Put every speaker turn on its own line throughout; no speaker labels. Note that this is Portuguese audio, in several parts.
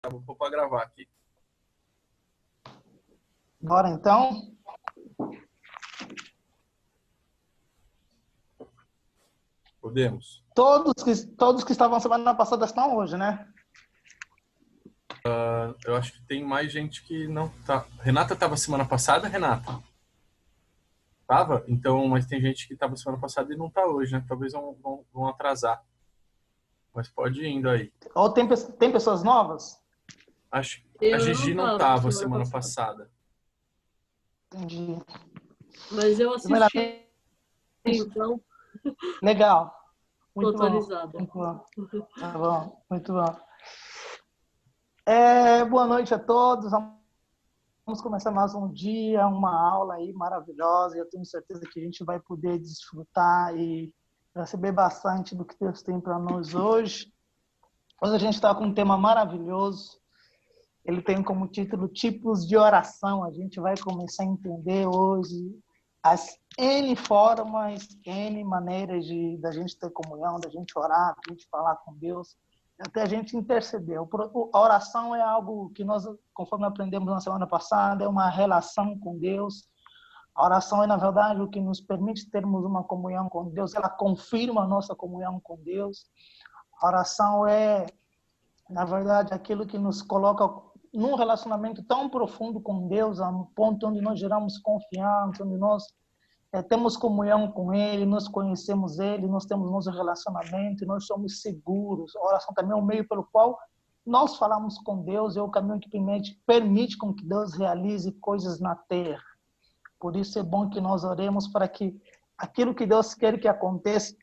Vou pôr para gravar aqui.
Bora então.
Podemos.
Todos que estavam semana passada estão hoje, né?
Eu acho que tem mais gente que não tá. Renata estava semana passada, Renata? Tava? Então, mas tem gente que estava semana passada e não está hoje, né? Talvez vão atrasar. Mas pode ir indo aí.
Ou tem pessoas novas?
Acho a
Eu
Gigi não
não
estava
tava
semana passada.
Entendi.
Mas eu assisti, então
Legal.
tô
Muito bom.
autorizada.
Muito bom. Tá bom. Muito bom. Boa noite a todos. Vamos começar mais um dia, uma aula aí maravilhosa. Eu tenho certeza que a gente vai poder desfrutar e receber bastante do que Deus tem para nós hoje. Hoje a gente está com um tema maravilhoso. Ele tem como título Tipos de Oração. A gente vai começar a entender hoje as N formas, N maneiras da gente ter comunhão, da gente orar, da gente falar com Deus, até a gente interceder. A oração é algo que nós, conforme aprendemos na semana passada, é uma relação com Deus. A oração é, na verdade, o que nos permite termos uma comunhão com Deus. Ela confirma a nossa comunhão com Deus. A oração é, na verdade, aquilo que nos coloca num relacionamento tão profundo com Deus, a um ponto onde nós geramos confiança, onde nós temos comunhão com Ele, nós conhecemos Ele, nós temos nosso relacionamento, nós somos seguros. A oração também é o meio pelo qual nós falamos com Deus, é o caminho que permite com que Deus realize coisas na terra. Por isso é bom que nós oremos para que aquilo que Deus quer que aconteça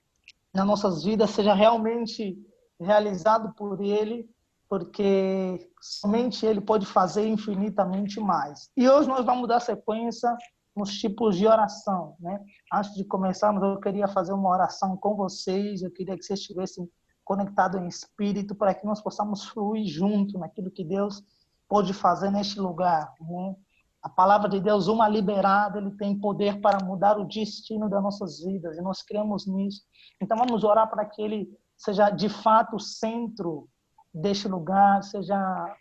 nas nossas vidas seja realmente realizado por Ele, porque somente Ele pode fazer infinitamente mais. E hoje nós vamos dar sequência nos tipos de oração, né? Antes de começarmos, eu queria fazer uma oração com vocês, eu queria que vocês estivessem conectados em espírito para que nós possamos fluir junto naquilo que Deus pode fazer neste lugar, né? A palavra de Deus, uma liberada, ele tem poder para mudar o destino das nossas vidas, e nós cremos nisso. Então vamos orar para que ele seja de fato o centro deste lugar, seja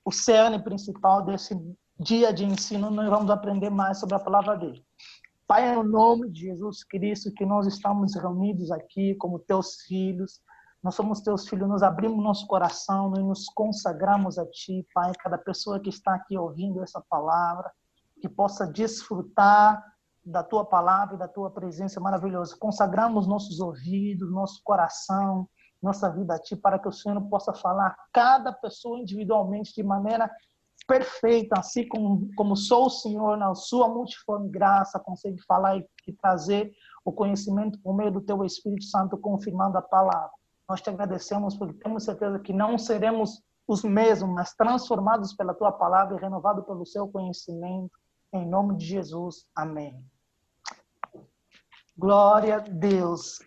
o cerne principal desse dia de ensino. Nós vamos aprender mais sobre a palavra dele. Pai, no nome de Jesus Cristo, que nós estamos reunidos aqui como teus filhos, nós somos teus filhos, nós abrimos nosso coração, nós nos consagramos a ti, Pai, cada pessoa que está aqui ouvindo essa palavra, que possa desfrutar da tua palavra e da tua presença maravilhosa. Consagramos nossos ouvidos, nosso coração, nossa vida a ti, para que o Senhor possa falar a cada pessoa individualmente de maneira perfeita, assim como sou o Senhor, na sua multiforme graça, consegue falar e trazer o conhecimento por meio do teu Espírito Santo, confirmando a palavra. Nós te agradecemos porque temos certeza que não seremos os mesmos, mas transformados pela tua palavra e renovados pelo seu conhecimento. Em nome de Jesus. Amém. Glória a Deus.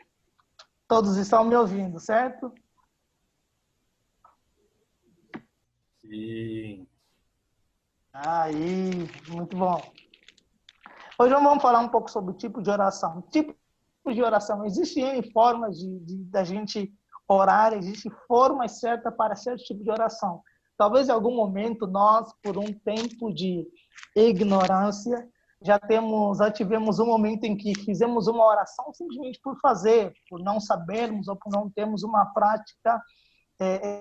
Todos estão me ouvindo, certo?
Sim.
Aí, muito bom. Hoje vamos falar um pouco sobre o tipo de oração. Tipo de oração. Existem formas da gente orar, existem formas certas para certo tipo de oração. Talvez em algum momento nós, por um tempo de ignorância, já tivemos um momento em que fizemos uma oração simplesmente por fazer, por não sabermos ou por não termos uma prática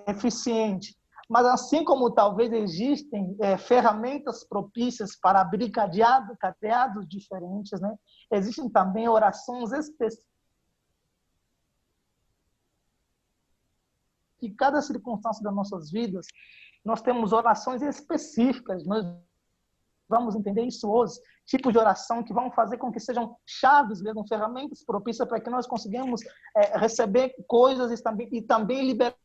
eficiente. Mas assim como talvez existem ferramentas propícias para abrir cadeados diferentes, né? Existem também orações específicas. Em cada circunstância das nossas vidas, nós temos orações específicas. Nós vamos entender isso hoje. Tipos de oração que vão fazer com que sejam chaves mesmo, ferramentas propícias para que nós consigamos receber coisas e também liberar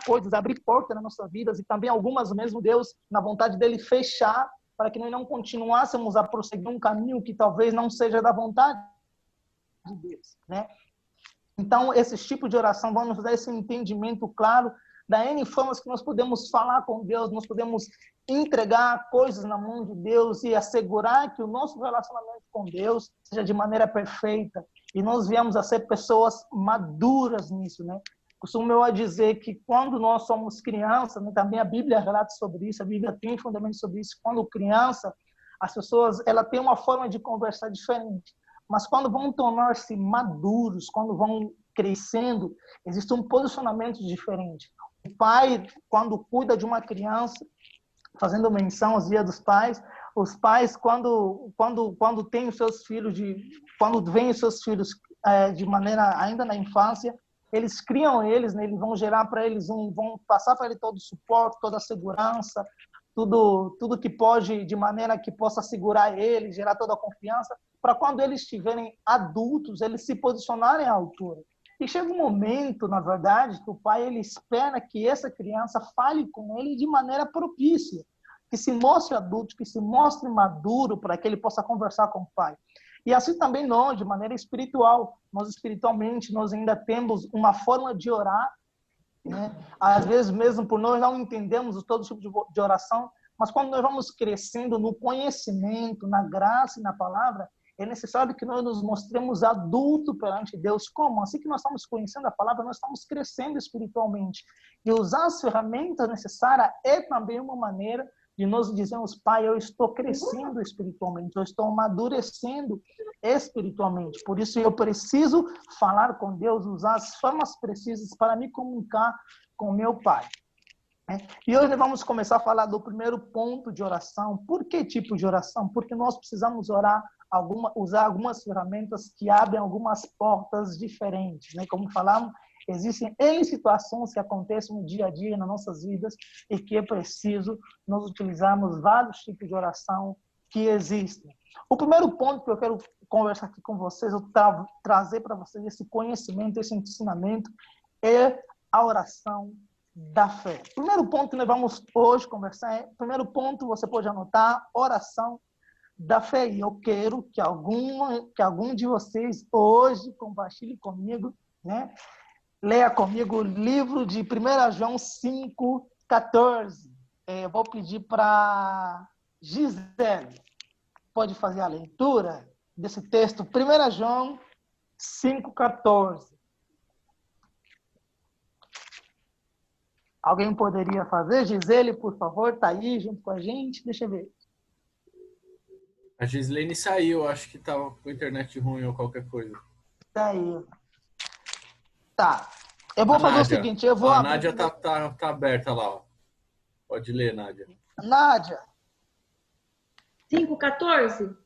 coisas, abrir portas nas nossas vidas, e também algumas mesmo Deus, na vontade dele, fechar para que nós não continuássemos a prosseguir um caminho que talvez não seja da vontade de Deus, né? Então, esses tipos de oração vão nos dar esse entendimento claro da N formas que nós podemos falar com Deus, nós podemos entregar coisas na mão de Deus e assegurar que o nosso relacionamento com Deus seja de maneira perfeita. E nós viemos a ser pessoas maduras nisso, né? Costumo eu a dizer que quando nós somos crianças, né, também a Bíblia relata sobre isso, a Bíblia tem fundamento sobre isso. Quando criança, as pessoas ela tem uma forma de conversar diferente. Mas quando vão tornar-se maduros, quando vão crescendo, existe um posicionamento diferente. O pai, quando cuida de uma criança, fazendo menção aos dias dos pais, os pais quando têm os seus filhos quando veem os seus filhos de maneira ainda na infância, eles criam eles, né? Eles vão gerar para eles vão passar para ele todo o suporte, toda a segurança, tudo que pode, de maneira que possa segurar ele, gerar toda a confiança, para quando eles estiverem adultos, eles se posicionarem à altura. E chega um momento, na verdade, que o pai ele espera que essa criança fale com ele de maneira propícia, que se mostre adulto, que se mostre maduro, para que ele possa conversar com o pai. E assim também nós, de maneira espiritual, nós espiritualmente, nós ainda temos uma forma de orar, né? Às vezes mesmo por nós não entendemos todo tipo de oração, mas quando nós vamos crescendo no conhecimento, na graça e na palavra, é necessário que nós nos mostremos adultos perante Deus. Como? Assim que nós estamos conhecendo a palavra, nós estamos crescendo espiritualmente. E usar as ferramentas necessárias é também uma maneira de nós dizermos, pai, eu estou crescendo espiritualmente, eu estou amadurecendo espiritualmente. Por isso eu preciso falar com Deus, usar as formas precisas para me comunicar com meu pai. E hoje vamos começar a falar do primeiro ponto de oração. Por que tipo de oração? Porque nós precisamos usar algumas ferramentas que abrem algumas portas diferentes, né? Como falamos, existem N situações que acontecem no dia a dia, nas nossas vidas, e que é preciso nós utilizarmos vários tipos de oração que existem. O primeiro ponto que eu quero conversar aqui com vocês, eu trazer para vocês esse conhecimento, esse ensinamento, é a oração da fé. O primeiro ponto que nós vamos hoje conversar primeiro ponto, você pode anotar, oração da fé. E eu quero que algum de vocês hoje compartilhe comigo, né? Leia comigo o livro de 1 João 5,14. Eu vou pedir para Gisele. Pode fazer a leitura desse texto, 1 João 5,14. Alguém poderia fazer? Gisele, por favor, está aí junto com a gente. Deixa eu ver.
A Gislene saiu, acho que estava com a internet ruim ou qualquer coisa.
Está aí. Tá. Eu vou fazer
Nádia.
o seguinte, eu vou
A
abrir...
Nádia tá aberta lá, ó. Pode ler, Nádia.
Nádia.
5,14?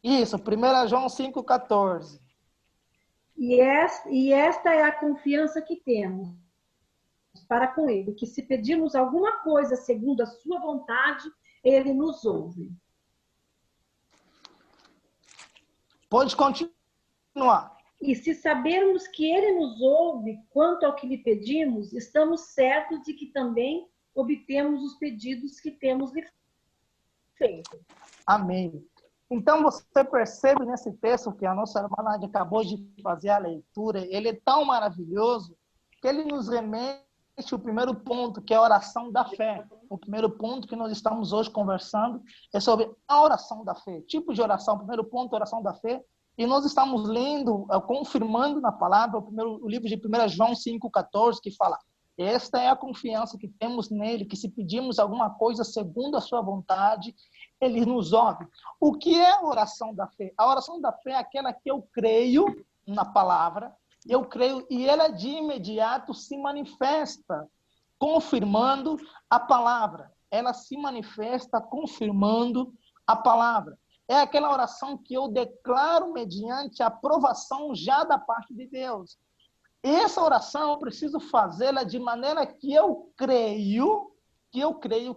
Isso, 1 João 5,14.
E esta é a confiança que temos para com ele, que se pedirmos alguma coisa segundo a sua vontade, ele nos ouve.
Pode continuar.
E se sabermos que ele nos ouve quanto ao que lhe pedimos, estamos certos de que também obtemos os pedidos que temos lhe feito.
Amém. Então, você percebe nesse texto que a nossa irmã Nádia acabou de fazer a leitura, ele é tão maravilhoso que ele nos remete o primeiro ponto, que é a oração da fé. O primeiro ponto que nós estamos hoje conversando é sobre a oração da fé. Tipo de oração, o primeiro ponto, oração da fé. E nós estamos lendo, confirmando na palavra, o livro de 1 João 5,14, que fala, esta é a confiança que temos nele, que se pedimos alguma coisa segundo a sua vontade, ele nos ouve. O que é a oração da fé? A oração da fé é aquela que eu creio na palavra, eu creio, e ela de imediato se manifesta, confirmando a palavra. Ela se manifesta confirmando a palavra. É aquela oração que eu declaro mediante a aprovação já da parte de Deus. E essa oração eu preciso fazê-la de maneira que eu creio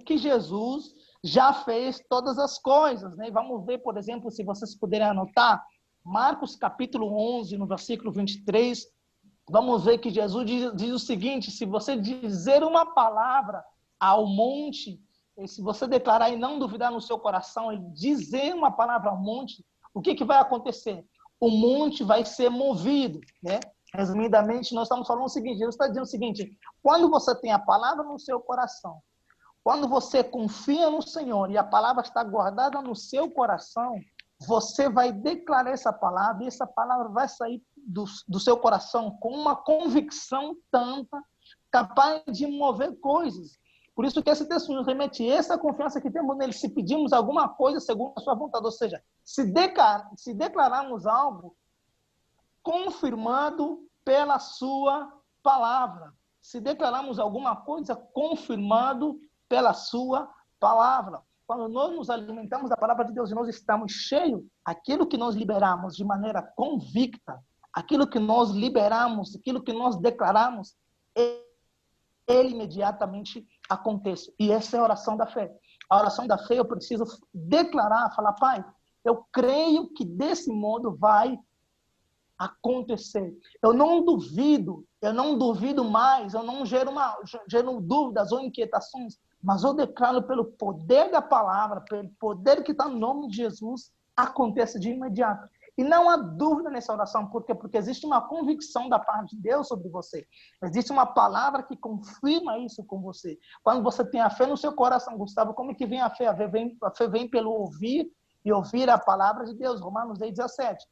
que Jesus já fez todas as coisas, né? Vamos ver, por exemplo, se vocês puderem anotar, Marcos capítulo 11, no versículo 23, vamos ver que Jesus diz o seguinte, se você dizer uma palavra ao monte, e se você declarar e não duvidar no seu coração, e dizer uma palavra ao monte, o que vai acontecer? O monte vai ser movido, né? Resumidamente, nós estamos falando o seguinte, Jesus está dizendo o seguinte, quando você tem a palavra no seu coração, quando você confia no Senhor e a palavra está guardada no seu coração, você vai declarar essa palavra e essa palavra vai sair do seu coração com uma convicção tanta, capaz de mover coisas. Por isso que esse texto nos remete a essa confiança que temos nele, se pedimos alguma coisa segundo a sua vontade, ou seja, se declararmos algo confirmado pela sua palavra. Se declararmos alguma coisa confirmado pela sua palavra. Quando nós nos alimentamos da palavra de Deus e nós estamos cheios, aquilo que nós liberamos de maneira convicta, aquilo que nós liberamos, aquilo que nós declaramos, ele imediatamente acontece. E essa é a oração da fé. A oração da fé eu preciso declarar, falar, Pai, eu creio que desse modo vai acontecer. Eu não duvido mais, eu não gero dúvidas ou inquietações, mas eu declaro pelo poder da palavra, pelo poder que está no nome de Jesus, acontece de imediato. E não há dúvida nessa oração. Por quê? Porque existe uma convicção da parte de Deus sobre você. Existe uma palavra que confirma isso com você. Quando você tem a fé no seu coração, Gustavo, como é que vem a fé? A fé vem pelo ouvir e ouvir a palavra de Deus. Romanos 10:17.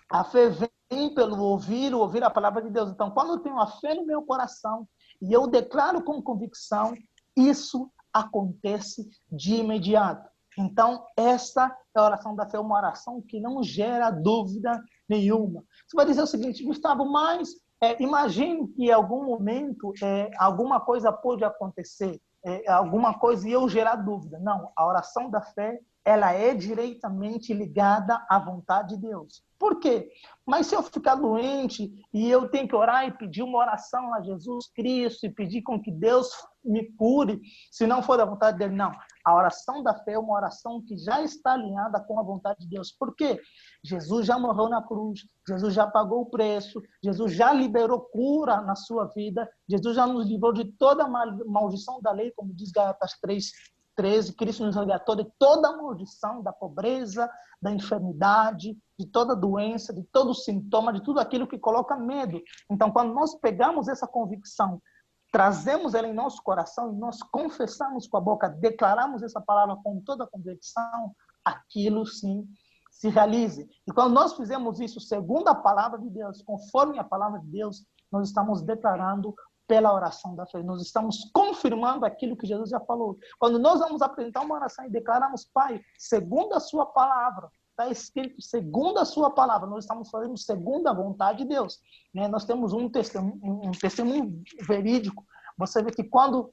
A fé vem pelo ouvir a palavra de Deus. Então, quando eu tenho a fé no meu coração e eu declaro com convicção, isso acontece de imediato. Então, essa é a oração da fé, uma oração que não gera dúvida nenhuma. Você vai dizer o seguinte, Gustavo, mas imagine que em algum momento alguma coisa pode acontecer, alguma coisa e eu gerar dúvida. Não, a oração da fé, ela é diretamente ligada à vontade de Deus. Por quê? Mas se eu ficar doente e eu tenho que orar e pedir uma oração a Jesus Cristo e pedir com que Deus me cure, se não for da vontade dele, não. A oração da fé é uma oração que já está alinhada com a vontade de Deus. Por quê? Jesus já morreu na cruz, Jesus já pagou o preço, Jesus já liberou cura na sua vida, Jesus já nos livrou de toda a maldição da lei, como diz Gálatas 3:13, Cristo nos resgatou de toda a maldição, da pobreza, da enfermidade, de toda doença, de todo sintoma, de tudo aquilo que coloca medo. Então, quando nós pegamos essa convicção, trazemos ela em nosso coração e nós confessamos com a boca, declaramos essa palavra com toda a convicção, aquilo sim se realize. E quando nós fizemos isso segundo a palavra de Deus, conforme a palavra de Deus, nós estamos declarando pela oração da fé. Nós estamos confirmando aquilo que Jesus já falou. Quando nós vamos apresentar uma oração e declaramos, Pai, segundo a sua palavra, está escrito segundo a sua palavra, nós estamos fazendo segundo a vontade de Deus. Nós temos um testemunho verídico. Você vê que quando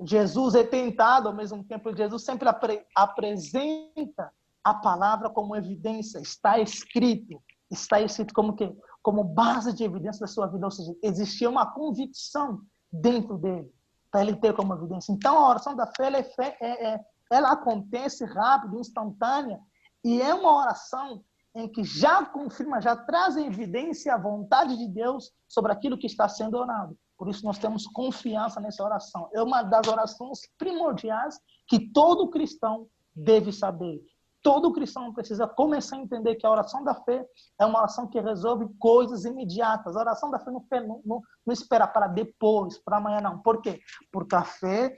Jesus é tentado, ao mesmo tempo, Jesus sempre apresenta a palavra como evidência. Está escrito como que? Como base de evidência da sua vida, ou seja, existia uma convicção dentro dele, para ele ter como evidência. Então, a oração da fé, ela acontece rápido, instantânea, e é uma oração em que já confirma, já traz em evidência a vontade de Deus sobre aquilo que está sendo orado. Por isso, nós temos confiança nessa oração. É uma das orações primordiais que todo cristão deve saber. Todo cristão precisa começar a entender que a oração da fé é uma oração que resolve coisas imediatas. A oração da fé não espera para depois, para amanhã, não. Por quê? Porque a fé,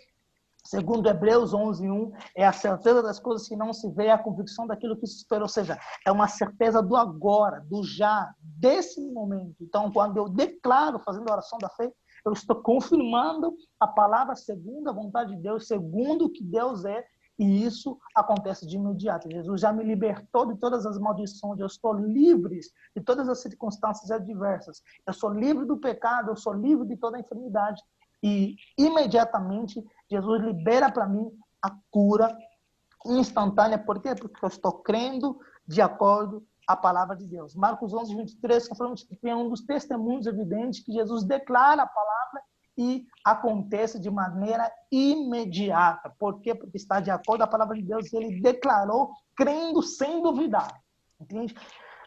segundo Hebreus 11:1, é a certeza das coisas que não se vê, é a convicção daquilo que se espera. Ou seja, é uma certeza do agora, do já, desse momento. Então, quando eu declaro, fazendo a oração da fé, eu estou confirmando a palavra segundo a vontade de Deus, segundo o que Deus é, e isso acontece de imediato. Jesus já me libertou de todas as maldições, eu estou livre de todas as circunstâncias adversas, eu sou livre do pecado, eu sou livre de toda a enfermidade. E imediatamente Jesus libera para mim a cura instantânea. Por quê? Porque eu estou crendo de acordo à palavra de Deus. Marcos 11:23, que é um dos testemunhos evidentes que Jesus declara a palavra e acontece de maneira imediata. Por quê? Porque está de acordo com a palavra de Deus. Ele declarou crendo sem duvidar. Entende?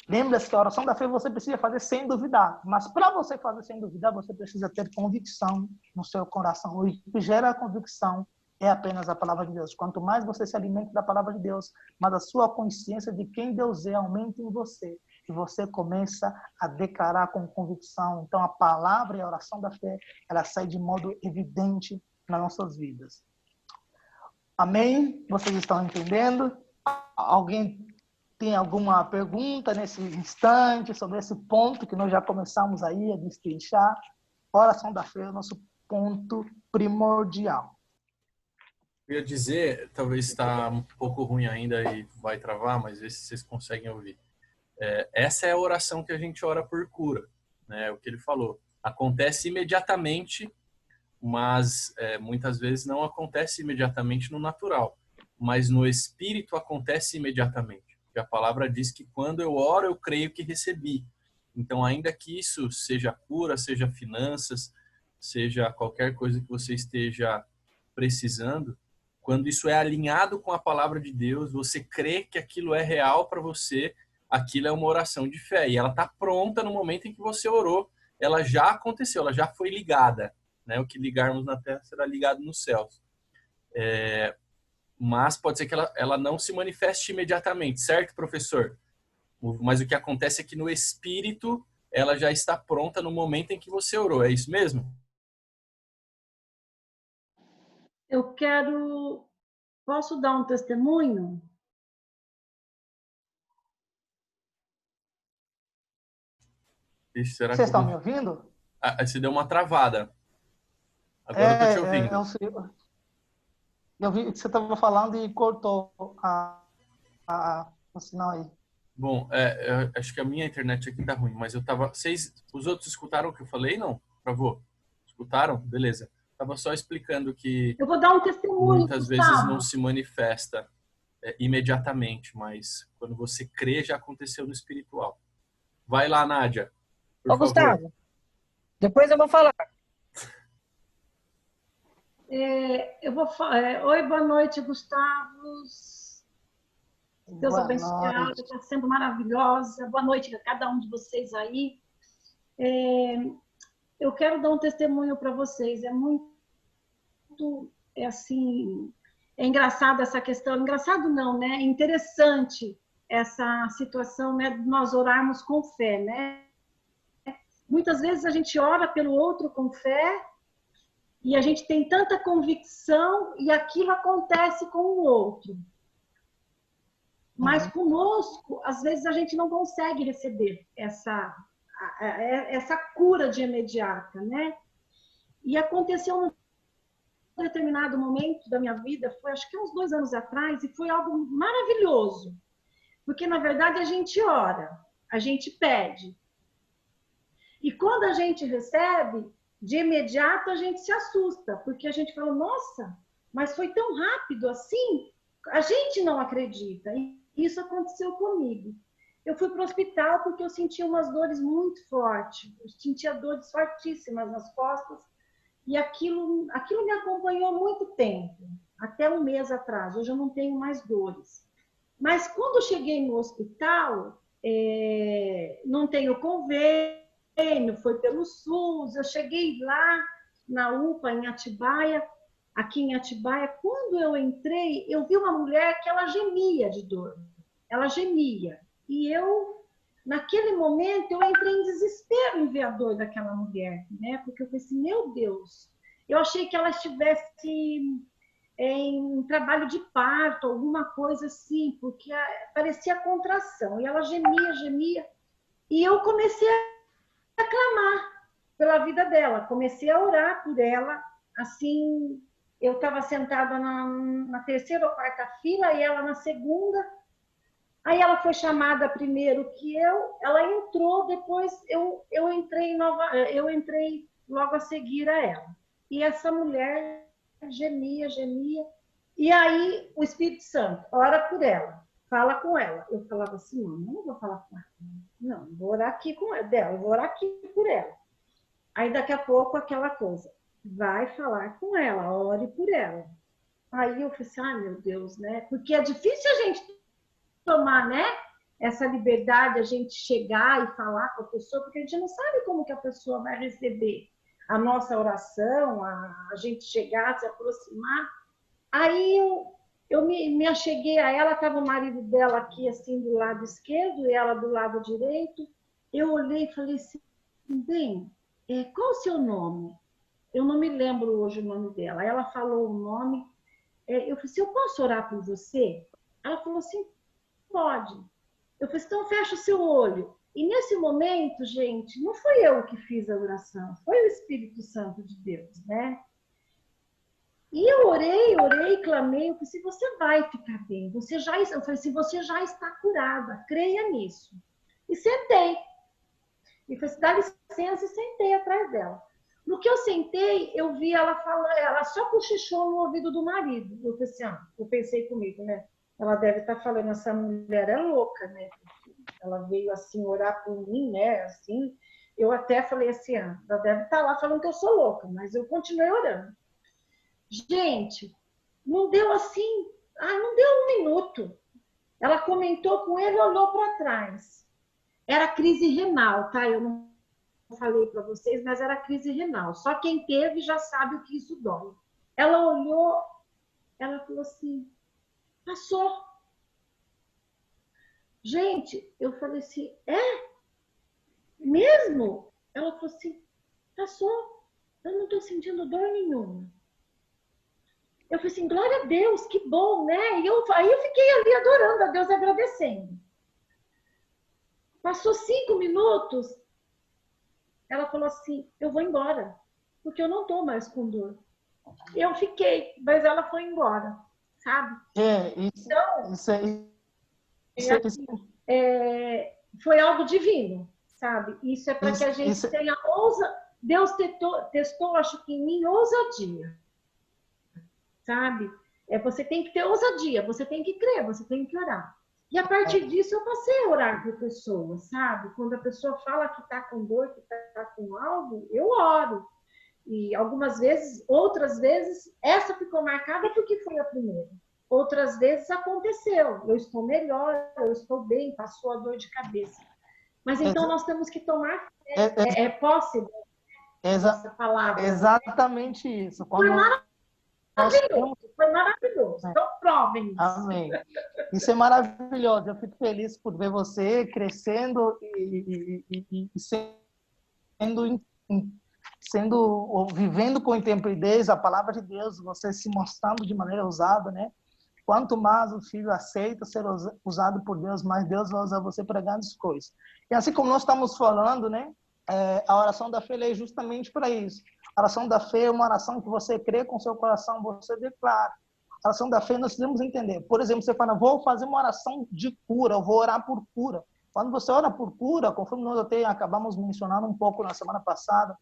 Lembra-se que a oração da fé você precisa fazer sem duvidar. Mas para você fazer sem duvidar, você precisa ter convicção no seu coração. O que gera a convicção é apenas a palavra de Deus. Quanto mais você se alimenta da palavra de Deus, mais a sua consciência de quem Deus é aumenta em você. E você começa a declarar com convicção. Então, a palavra e a oração da fé, ela sai de modo evidente nas nossas vidas. Amém? Vocês estão entendendo? Alguém tem alguma pergunta nesse instante sobre esse ponto que nós já começamos aí a destrinchar. Oração da fé é o nosso ponto primordial.
Eu ia dizer, talvez está um pouco ruim ainda e vai travar, mas vê se vocês conseguem ouvir. Essa é a oração que a gente ora por cura, né? O que ele falou. Acontece imediatamente, mas muitas vezes não acontece imediatamente no natural, mas no espírito acontece imediatamente. Porque a palavra diz que quando eu oro, eu creio que recebi. Então, ainda que isso seja cura, seja finanças, seja qualquer coisa que você esteja precisando, quando isso é alinhado com a palavra de Deus, você crê que aquilo é real para você, aquilo é uma oração de fé. E ela está pronta no momento em que você orou. Ela já aconteceu, ela já foi ligada. Né? O que ligarmos na terra será ligado nos céus. Mas pode ser que ela não se manifeste imediatamente, certo, professor? Mas o que acontece é que no espírito ela já está pronta no momento em que você orou. É isso mesmo?
Eu quero... Posso dar um testemunho?
Ixi, será que
Vocês
eu
estão
vou...
me ouvindo?
Você deu uma travada. Agora eu tô te ouvindo.
Eu vi que você estava falando e cortou o sinal aí.
Bom, eu acho que a minha internet aqui tá ruim, mas eu tava... Os outros escutaram o que eu falei? Não? Travou? Escutaram? Beleza. Tava só explicando que
Eu vou dar um testemunho,
muitas vezes não
Gustavo.
se manifesta imediatamente, mas quando você crê, já aconteceu no espiritual. Vai lá, Nádia, por
Ô,
favor.
Gustavo, depois eu vou falar.
Eu vou falar. Oi, boa noite, Gustavo. Deus
Boa
abençoe a aula,
noite.
está sendo maravilhosa. Boa noite a cada um de vocês aí. Eu quero dar um testemunho para vocês. Assim, é engraçado essa questão. Engraçado não, né? É interessante essa situação, né? De nós orarmos com fé, né? Muitas vezes a gente ora pelo outro com fé e a gente tem tanta convicção e aquilo acontece com o outro. Mas conosco, às vezes a gente não consegue receber essa cura de imediata, né? E aconteceu num determinado momento da minha vida, foi acho que uns 2 anos atrás, e foi algo maravilhoso. Porque, na verdade, a gente ora, a gente pede. E quando a gente recebe, de imediato a gente se assusta, porque a gente fala, nossa, mas foi tão rápido assim, a gente não acredita. E isso aconteceu comigo. Eu fui para o hospital porque eu sentia umas dores muito fortes, eu sentia dores fortíssimas nas costas, e aquilo me acompanhou muito tempo, até 1 mês atrás. Hoje eu não tenho mais dores. Mas quando eu cheguei no hospital, não tenho convênio, foi pelo SUS. Eu cheguei lá na UPA, em Atibaia, aqui em Atibaia. Quando eu entrei, eu vi uma mulher que ela gemia de dor. Ela gemia. E eu, naquele momento, eu entrei em desespero em ver a dor daquela mulher, né? Porque eu pensei, meu Deus, eu achei que ela estivesse em trabalho de parto, alguma coisa assim, porque parecia contração. E ela gemia. E eu comecei a clamar pela vida dela, comecei a orar por ela. Assim, eu estava sentada na 3ª ou 4ª fila e ela na 2ª. Aí ela foi chamada primeiro que ela entrou, depois eu entrei logo a seguir a ela. E essa mulher gemia. E aí o Espírito Santo, ora por ela, fala com ela. Eu falava assim, não vou falar com ela. Não, vou orar aqui com ela, eu vou orar aqui por ela. Aí daqui a pouco aquela coisa, vai falar com ela, ore por ela. Aí eu falei assim, ai meu Deus, né? Porque é difícil a gente tomar, né? Essa liberdade, a gente chegar e falar com a pessoa, porque a gente não sabe como que a pessoa vai receber a nossa oração, a gente chegar, se aproximar. Aí eu me acheguei a ela, estava o marido dela aqui, assim, do lado esquerdo, e ela do lado direito. Eu olhei e falei assim, bem, qual o seu nome? Eu não me lembro hoje o nome dela. Aí ela falou o nome. Eu falei assim, eu posso orar por você? Ela falou assim, pode. Eu falei, então fecha o seu olho. E nesse momento, gente, não fui eu que fiz a oração, foi o Espírito Santo de Deus, né? E eu orei, clamei, eu falei, se você vai ficar bem, eu falei, se você já está curada, creia nisso. E sentei. E falei, dá licença, e sentei atrás dela. No que eu sentei, eu vi ela falando, ela só cochichou no ouvido do marido. Eu falei assim, eu pensei comigo, né? Ela deve estar falando, essa mulher é louca, né? Ela veio assim orar por mim, né? Assim, eu até falei assim, ela deve estar lá falando que eu sou louca, mas eu continuei orando. Gente, não deu assim, não deu um minuto. Ela comentou com ele, olhou para trás. Era crise renal, tá? Eu não falei para vocês, mas era crise renal. Só quem teve já sabe o que isso dói. Ela olhou, ela falou assim, passou. Gente, eu falei assim, é mesmo? Ela falou assim, passou. Eu não estou sentindo dor nenhuma. Eu falei assim, glória a Deus, que bom, né? Aí eu fiquei ali adorando a Deus, agradecendo. Passou 5 minutos, ela falou assim, eu vou embora, porque eu não estou mais com dor. Eu fiquei, mas ela foi embora, sabe? Foi algo divino, sabe? Isso é para que a gente tenha Deus testou, acho que em mim, ousadia, sabe? Você tem que ter ousadia, você tem que crer, você tem que orar. E a partir disso eu passei a orar por pessoas, sabe? Quando a pessoa fala que está com dor, que está com algo, eu oro. E outras vezes, essa ficou marcada porque foi a primeira. Outras vezes aconteceu, eu estou melhor, eu estou bem, passou a dor de cabeça. Mas então nós temos que tomar posse dessa palavra.
Exatamente isso.
Foi maravilhoso. Então, provem isso.
Amém. Isso é maravilhoso. Eu fico feliz por ver você crescendo e vivendo com intrepidez a palavra de Deus, você se mostrando de maneira ousada, né? Quanto mais o filho aceita ser usado por Deus, mais Deus vai usar você pregando as coisas. E assim como nós estamos falando, né? A oração da fé é justamente para isso. A oração da fé é uma oração que você crê com seu coração, você declara. A oração da fé nós devemos entender. Por exemplo, você fala, vou fazer uma oração de cura, eu vou orar por cura. Quando você ora por cura, conforme nós até acabamos mencionando um pouco na semana passada,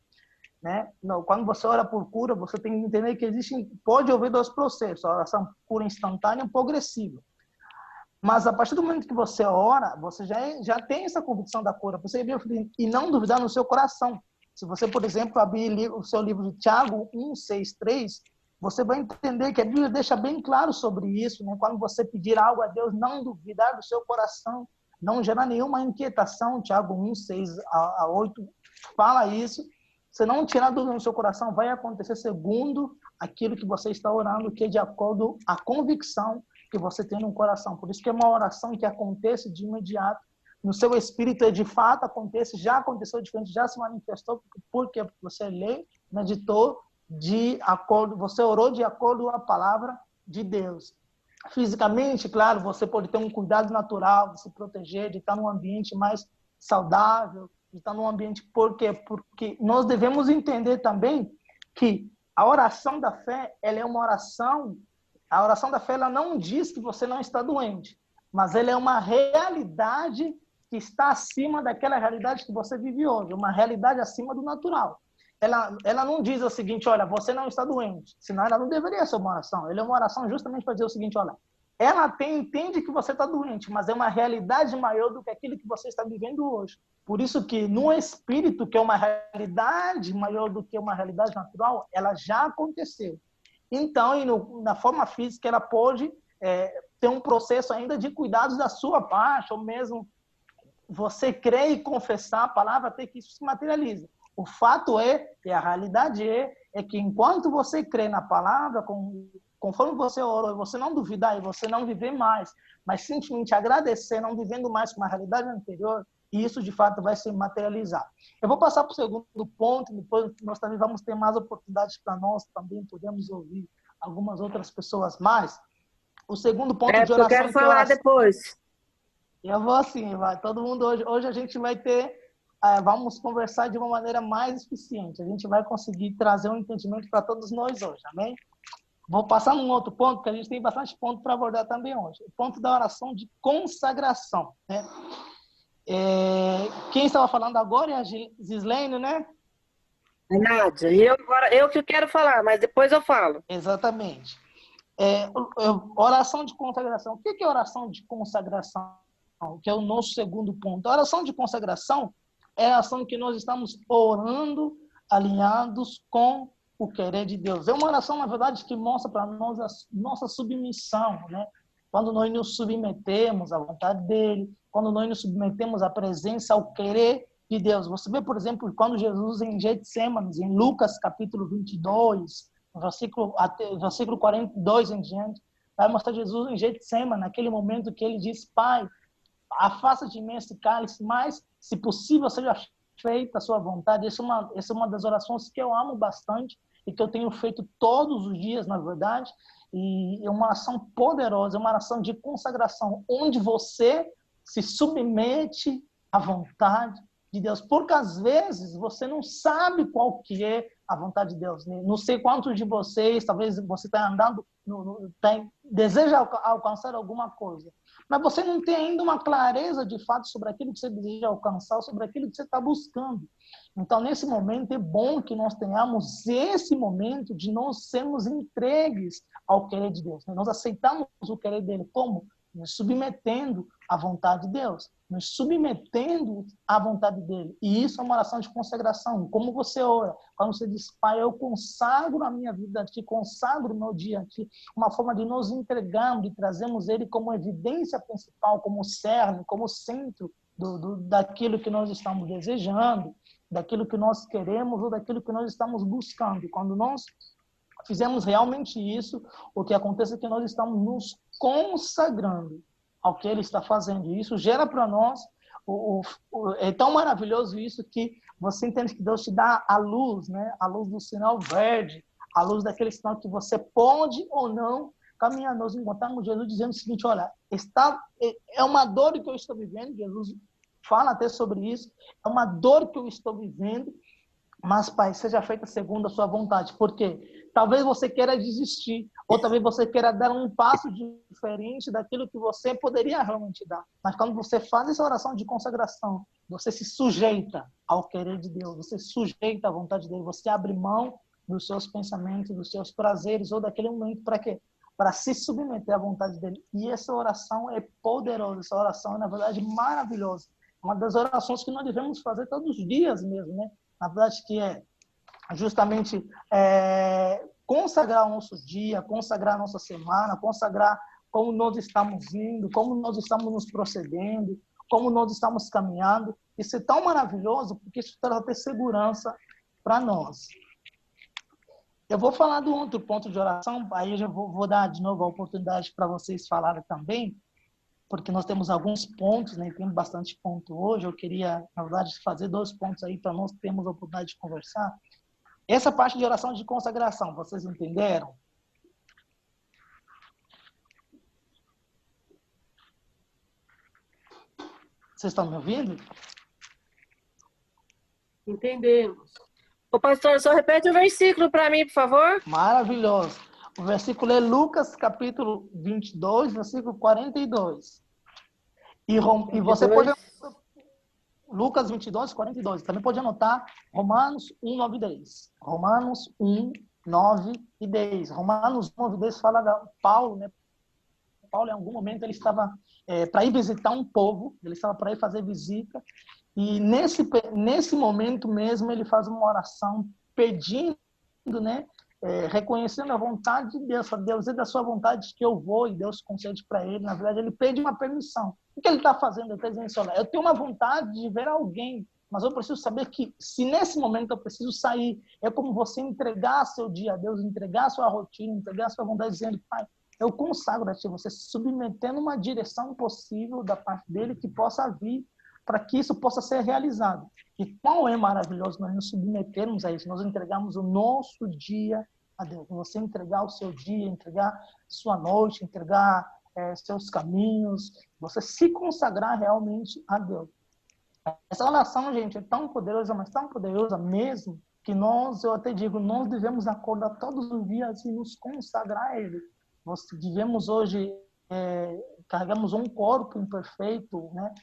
né? Quando você ora por cura, você tem que entender que pode haver 2 processos, a oração cura instantânea e progressiva. Mas a partir do momento que você ora, você já tem essa convicção da cura. Você e não duvidar no seu coração. Se você, por exemplo, abrir o seu livro de Tiago 1:6-3, você vai entender que a Bíblia deixa bem claro sobre isso, né? Quando você pedir algo a Deus, não duvidar do seu coração, não gerar nenhuma inquietação. Tiago 1:6-8 fala isso. Se não tirar dúvida no seu coração, vai acontecer segundo aquilo que você está orando, que é de acordo com a convicção que você tem no coração. Por isso que é uma oração que acontece de imediato. No seu espírito, de fato, acontece, já aconteceu diferente, já se manifestou, porque você lê, meditou, você orou de acordo com a palavra de Deus. Fisicamente, claro, você pode ter um cuidado natural de se proteger, de estar num ambiente mais saudável, de estar num ambiente... Por quê? Porque nós devemos entender também que a oração da fé, ela é uma oração... A oração da fé, ela não diz que você não está doente, mas ela é uma realidade que está acima daquela realidade que você vive hoje, uma realidade acima do natural. Ela não diz o seguinte, olha, você não está doente, senão ela não deveria ser uma oração. Ela é uma oração justamente para dizer o seguinte, olha, ela entende que você está doente, mas é uma realidade maior do que aquilo que você está vivendo hoje. Por isso que no espírito, que é uma realidade maior do que uma realidade natural, ela já aconteceu. Então, na forma física, ela pode ter um processo ainda de cuidados da sua parte, ou mesmo você crer e confessar a palavra até que isso se materialize. O fato e a realidade é que enquanto você crê na palavra, conforme você orou, você não duvidar e você não viver mais, mas simplesmente agradecer, não vivendo mais com uma realidade anterior, e isso de fato vai se materializar. Eu vou passar para o segundo ponto, depois nós também vamos ter mais oportunidades para nós, também podemos ouvir algumas outras pessoas mais. O segundo ponto de oração...
Eu quero falar depois.
Eu vou assim, vai. Todo mundo hoje a gente vai ter, vamos conversar de uma maneira mais eficiente. A gente vai conseguir trazer um entendimento para todos nós hoje, amém? Vou passar num outro ponto, que a gente tem bastante ponto para abordar também hoje. O ponto da oração de consagração, né? Quem estava falando agora é a Gislene, né?
Nádia, e eu agora eu que quero falar, mas depois eu falo.
Exatamente. Oração de consagração. O que é oração de consagração? Que é o nosso segundo ponto. A oração de consagração é a ação que nós estamos orando alinhados com o querer de Deus. É uma oração, na verdade, que mostra para nós a nossa submissão, né? Quando nós nos submetemos à vontade dele, quando nós nos submetemos à presença, ao querer de Deus. Você vê, por exemplo, quando Jesus em Getsêmanes, em Lucas capítulo 22, versículo 42 em diante, vai mostrar Jesus em Getsêmanes, naquele momento que ele diz: Pai, afasta de mim esse cálice, mas, se possível, seja feita a sua vontade. Essa é uma das orações que eu amo bastante e que eu tenho feito todos os dias, na verdade. E é uma oração poderosa, é uma oração de consagração, onde você se submete à vontade de Deus. Porque, às vezes, você não sabe qual que é a vontade de Deus. Não sei quantos de vocês, talvez você está andando, deseja alcançar alguma coisa, mas você não tem ainda uma clareza de fato sobre aquilo que você deseja alcançar, sobre aquilo que você está buscando. Então, nesse momento, é bom que nós tenhamos esse momento de nós sermos entregues ao querer de Deus. Nós aceitamos o querer dele como? Nos submetendo à vontade de Deus, nos submetendo à vontade dele. E isso é uma oração de consagração. Como você ora? Quando você diz: Pai, eu consagro a minha vida a ti, consagro o meu dia a ti, uma forma de nos entregarmos, de trazermos ele como evidência principal, como cerne, como centro daquilo que nós estamos desejando, daquilo que nós queremos ou daquilo que nós estamos buscando. Quando nós fizemos realmente isso, o que acontece é que nós estamos nos consagrando ao que ele está fazendo. E isso gera para nós, é tão maravilhoso isso, que você entende que Deus te dá a luz, né? A luz do sinal verde, a luz daquele sinal que você pode ou não caminhar. Nós encontramos Jesus dizendo o seguinte: olha, é uma dor que eu estou vivendo. Jesus fala até sobre isso. É uma dor que eu estou vivendo, mas, Pai, seja feita segundo a sua vontade. Por quê? Talvez você queira desistir, ou talvez você queira dar um passo diferente daquilo que você poderia realmente dar. Mas quando você faz essa oração de consagração, você se sujeita ao querer de Deus, você se sujeita à vontade dele, você abre mão dos seus pensamentos, dos seus prazeres, ou daquele momento para quê? Para se submeter à vontade dele. E essa oração é poderosa, essa oração é, na verdade, maravilhosa. Uma das orações que nós devemos fazer todos os dias mesmo, né? Na verdade, que é justamente consagrar o nosso dia, consagrar a nossa semana, consagrar como nós estamos indo, como nós estamos nos procedendo, como nós estamos caminhando. Isso é tão maravilhoso, porque isso traz ter segurança para nós. Eu vou falar do outro ponto de oração, aí eu já vou dar de novo a oportunidade para vocês falarem também, porque nós temos alguns pontos, né? Temos bastante ponto hoje. Eu queria, na verdade, fazer 2 pontos aí para nós termos a oportunidade de conversar. Essa parte de oração de consagração, vocês entenderam? Vocês estão me ouvindo?
Entendemos. Ô, pastor, só repete o versículo para mim, por favor.
Maravilhoso. O versículo é Lucas, capítulo 22, versículo 42. E você pode... Lucas 22, 42. Também pode anotar Romanos 1, 9 e 10. Romanos 1, 9 e 10. Romanos 1, 9 e 10 fala de Paulo, né? Paulo, em algum momento, ele estava para ir visitar um povo, ele estava para ir fazer visita, e nesse momento mesmo ele faz uma oração pedindo, né? Reconhecendo a vontade de Deus. Deus, é da sua vontade que eu vou, e Deus concede para ele. Na verdade, ele pede uma permissão. O que ele está fazendo? Ele está dizendo assim: olha, eu tenho uma vontade de ver alguém, mas eu preciso saber que, se nesse momento eu preciso sair, é como você entregar seu dia a Deus, entregar sua rotina, entregar sua vontade, dizendo: Pai, eu consagro a ti, você se submetendo uma direção possível da parte dele que possa vir, para que isso possa ser realizado. E qual é maravilhoso nós nos submetermos a isso, nós entregamos o nosso dia a Deus. Você entregar o seu dia, entregar sua noite, entregar seus caminhos, você se consagrar realmente a Deus. Essa oração, gente, é tão poderosa, mas tão poderosa mesmo, que nós, eu até digo, nós devemos acordar todos os dias e nos consagrar a Ele. Nós vivemos hoje, carregamos um corpo imperfeito, né?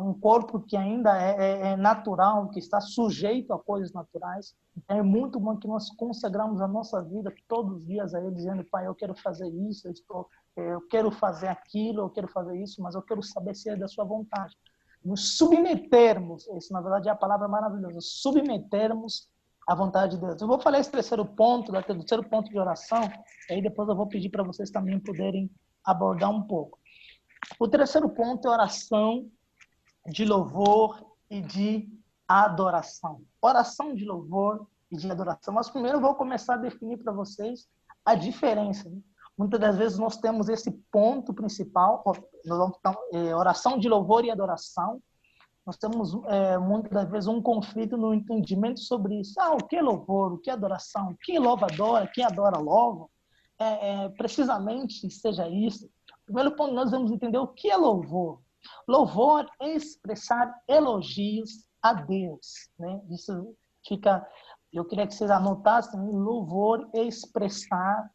Um corpo que ainda é natural, que está sujeito a coisas naturais. Então, é muito bom que nós consagramos a nossa vida todos os dias a Ele, dizendo, Pai, eu quero fazer isso, eu quero fazer aquilo, eu quero fazer isso, mas eu quero saber se é da sua vontade. Nos submetermos, isso na verdade é a palavra maravilhosa, submetermos à vontade de Deus. Eu vou falar esse terceiro ponto de oração, e aí depois eu vou pedir para vocês também poderem abordar um pouco. O terceiro ponto é oração de louvor e de adoração. Oração de louvor e de adoração. Mas primeiro eu vou começar a definir para vocês a diferença. Muitas das vezes nós temos esse ponto principal, oração de louvor e adoração. Nós temos muitas das vezes um conflito no entendimento sobre isso. O que é louvor? O que é adoração? Quem louva adora? Quem adora louva? Precisamente seja isso. Primeiro ponto, nós vamos entender o que é louvor. Louvor é expressar elogios a Deus, né? Isso fica, eu queria que vocês anotassem, louvor é expressar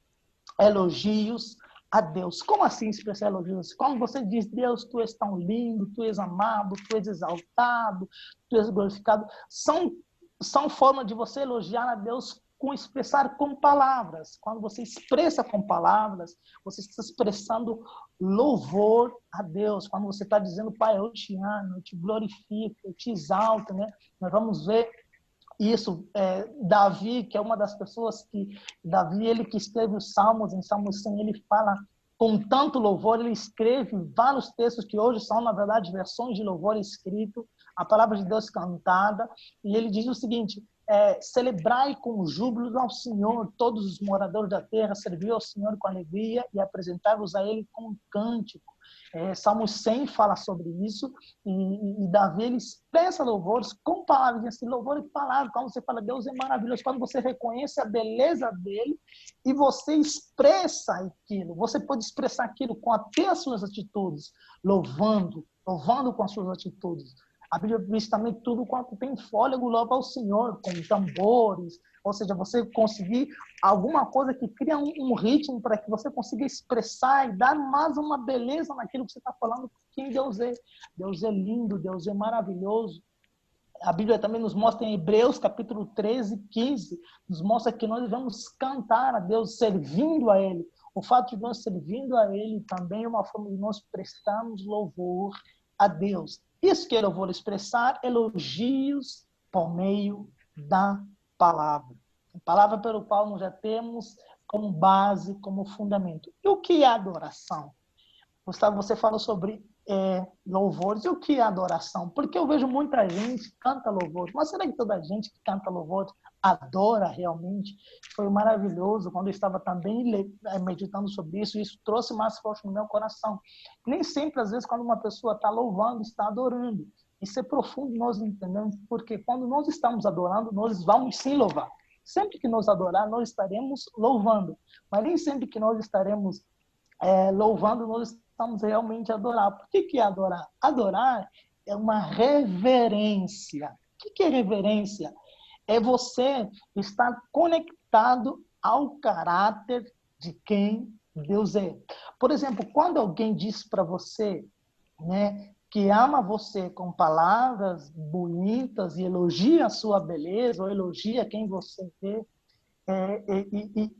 elogios a Deus. Como assim expressar elogios? Quando você diz, Deus, tu és tão lindo, tu és amado, tu és exaltado, tu és glorificado, são formas de você elogiar a Deus expressar com palavras. Quando você expressa com palavras, você está expressando louvor a Deus. Quando você está dizendo, Pai, eu te amo, eu te glorifico, eu te exalto, né? Nós vamos ver isso. Davi, que é uma das pessoas que... Davi, ele que escreve os Salmos, em Salmos 100, ele fala com tanto louvor, ele escreve vários textos que hoje são, na verdade, versões de louvor escrito, a palavra de Deus cantada, e ele diz o seguinte, celebrai com júbilo ao Senhor, todos os moradores da terra, serviu ao Senhor com alegria e apresentai-vos a Ele com um cântico. Salmo 100 fala sobre isso, e Davi ele expressa louvores com palavras, assim, louvor e palavra. Quando você fala, Deus é maravilhoso, quando você reconhece a beleza dele e você expressa aquilo, você pode expressar aquilo com até as suas atitudes, louvando com as suas atitudes. A Bíblia diz também tudo quanto tem fôlego, louva ao Senhor, com tambores, ou seja, você conseguir alguma coisa que cria um ritmo para que você consiga expressar e dar mais uma beleza naquilo que você está falando, quem Deus é. Deus é lindo, Deus é maravilhoso. A Bíblia também nos mostra em Hebreus, capítulo 13, 15, nos mostra que nós devemos cantar a Deus, servindo a Ele. O fato de nós servindo a Ele também é uma forma de nós prestarmos louvor a Deus. Isso que é louvor, expressar elogios por meio da palavra. A palavra pelo qual nós já temos como base, como fundamento. E o que é adoração? Gustavo, você falou sobre louvores. E o que é adoração? Porque eu vejo muita gente que canta louvor. Mas será que toda gente que canta louvor adora realmente? Foi maravilhoso quando eu estava também meditando sobre isso. E isso trouxe mais força no meu coração. Nem sempre, às vezes, quando uma pessoa está louvando, está adorando. Isso é profundo, nós entendemos. Porque quando nós estamos adorando, nós vamos sim louvar. Sempre que nós adorar, nós estaremos louvando. Mas nem sempre que nós estaremos louvando, nós estamos realmente a adorar. Por que é adorar? Adorar é uma reverência. O que é reverência? É você estar conectado ao caráter de quem Deus é. Por exemplo, quando alguém diz para você, né, que ama você com palavras bonitas e elogia a sua beleza, ou elogia quem você é,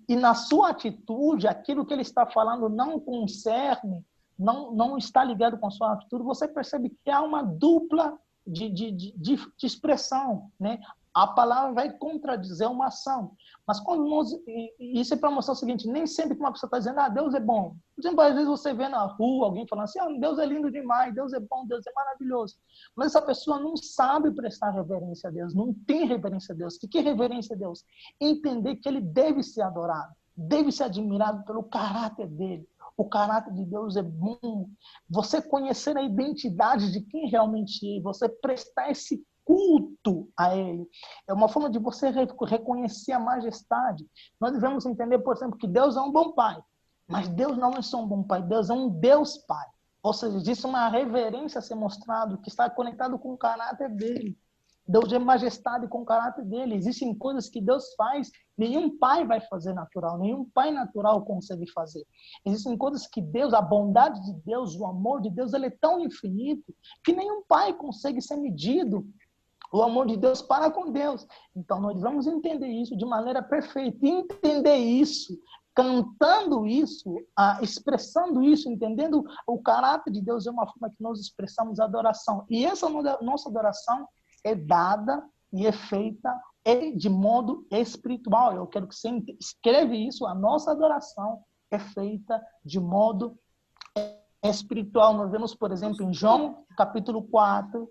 e na sua atitude, aquilo que ele está falando não concerne, não está ligado com a sua atitude, você percebe que há uma dupla de expressão, né? A palavra vai contradizer uma ação. Mas quando nós... Isso é para mostrar o seguinte, nem sempre que uma pessoa está dizendo, Deus é bom. Por exemplo, às vezes você vê na rua alguém falando assim, Deus é lindo demais, Deus é bom, Deus é maravilhoso. Mas essa pessoa não sabe prestar reverência a Deus, não tem reverência a Deus. O que é reverência a Deus? Entender que ele deve ser adorado, deve ser admirado pelo caráter dele. O caráter de Deus é bom. Você conhecer a identidade de quem realmente é, você prestar esse culto a Ele. É uma forma de você reconhecer a majestade. Nós devemos entender, por exemplo, que Deus é um bom pai. Mas Deus não é só um bom pai, Deus é um Deus pai. Ou seja, existe uma reverência a ser mostrado que está conectado com o caráter dele. Deus é majestade com o caráter dele. Existem coisas que Deus faz, nenhum pai vai fazer natural, nenhum pai natural consegue fazer. Existem coisas que Deus, a bondade de Deus, o amor de Deus, ele é tão infinito que nenhum pai consegue ser medido. O amor de Deus para com Deus. Então, nós vamos entender isso de maneira perfeita. E entender isso, cantando isso, expressando isso, entendendo o caráter de Deus, é uma forma que nós expressamos adoração. E essa nossa adoração é dada e é feita de modo espiritual. Eu quero que você escreva isso. A nossa adoração é feita de modo espiritual. Nós vemos, por exemplo, em João, capítulo 4,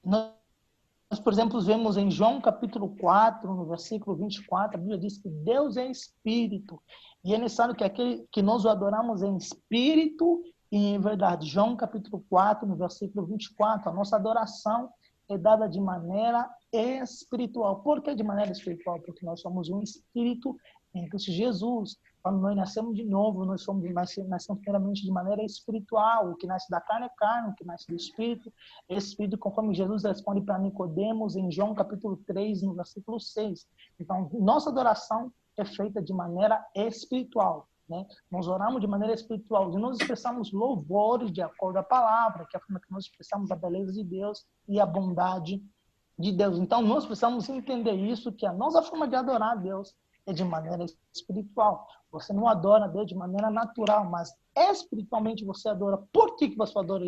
nós, por exemplo, vemos em João capítulo 4, no versículo 24, a Bíblia diz que Deus é espírito. E é necessário que nós o adoramos em espírito e em verdade. João capítulo 4, no versículo 24, a nossa adoração é dada de maneira espiritual. Por que de maneira espiritual? Porque nós somos um espírito em Cristo Jesus. Quando nós nascemos de novo, nós nascemos primeiramente de maneira espiritual. O que nasce da carne é carne, o que nasce do espírito é espírito, conforme Jesus responde para Nicodemos em João capítulo 3, no versículo 6. Então, nossa adoração é feita de maneira espiritual. Né? Nós oramos de maneira espiritual e nós expressamos louvores de acordo à palavra, que é a forma que nós expressamos a beleza de Deus e a bondade de Deus. Então, nós precisamos entender isso, que a nossa forma de adorar a Deus é de maneira espiritual. Você não adora a Deus de maneira natural, mas espiritualmente você adora. Por que você adora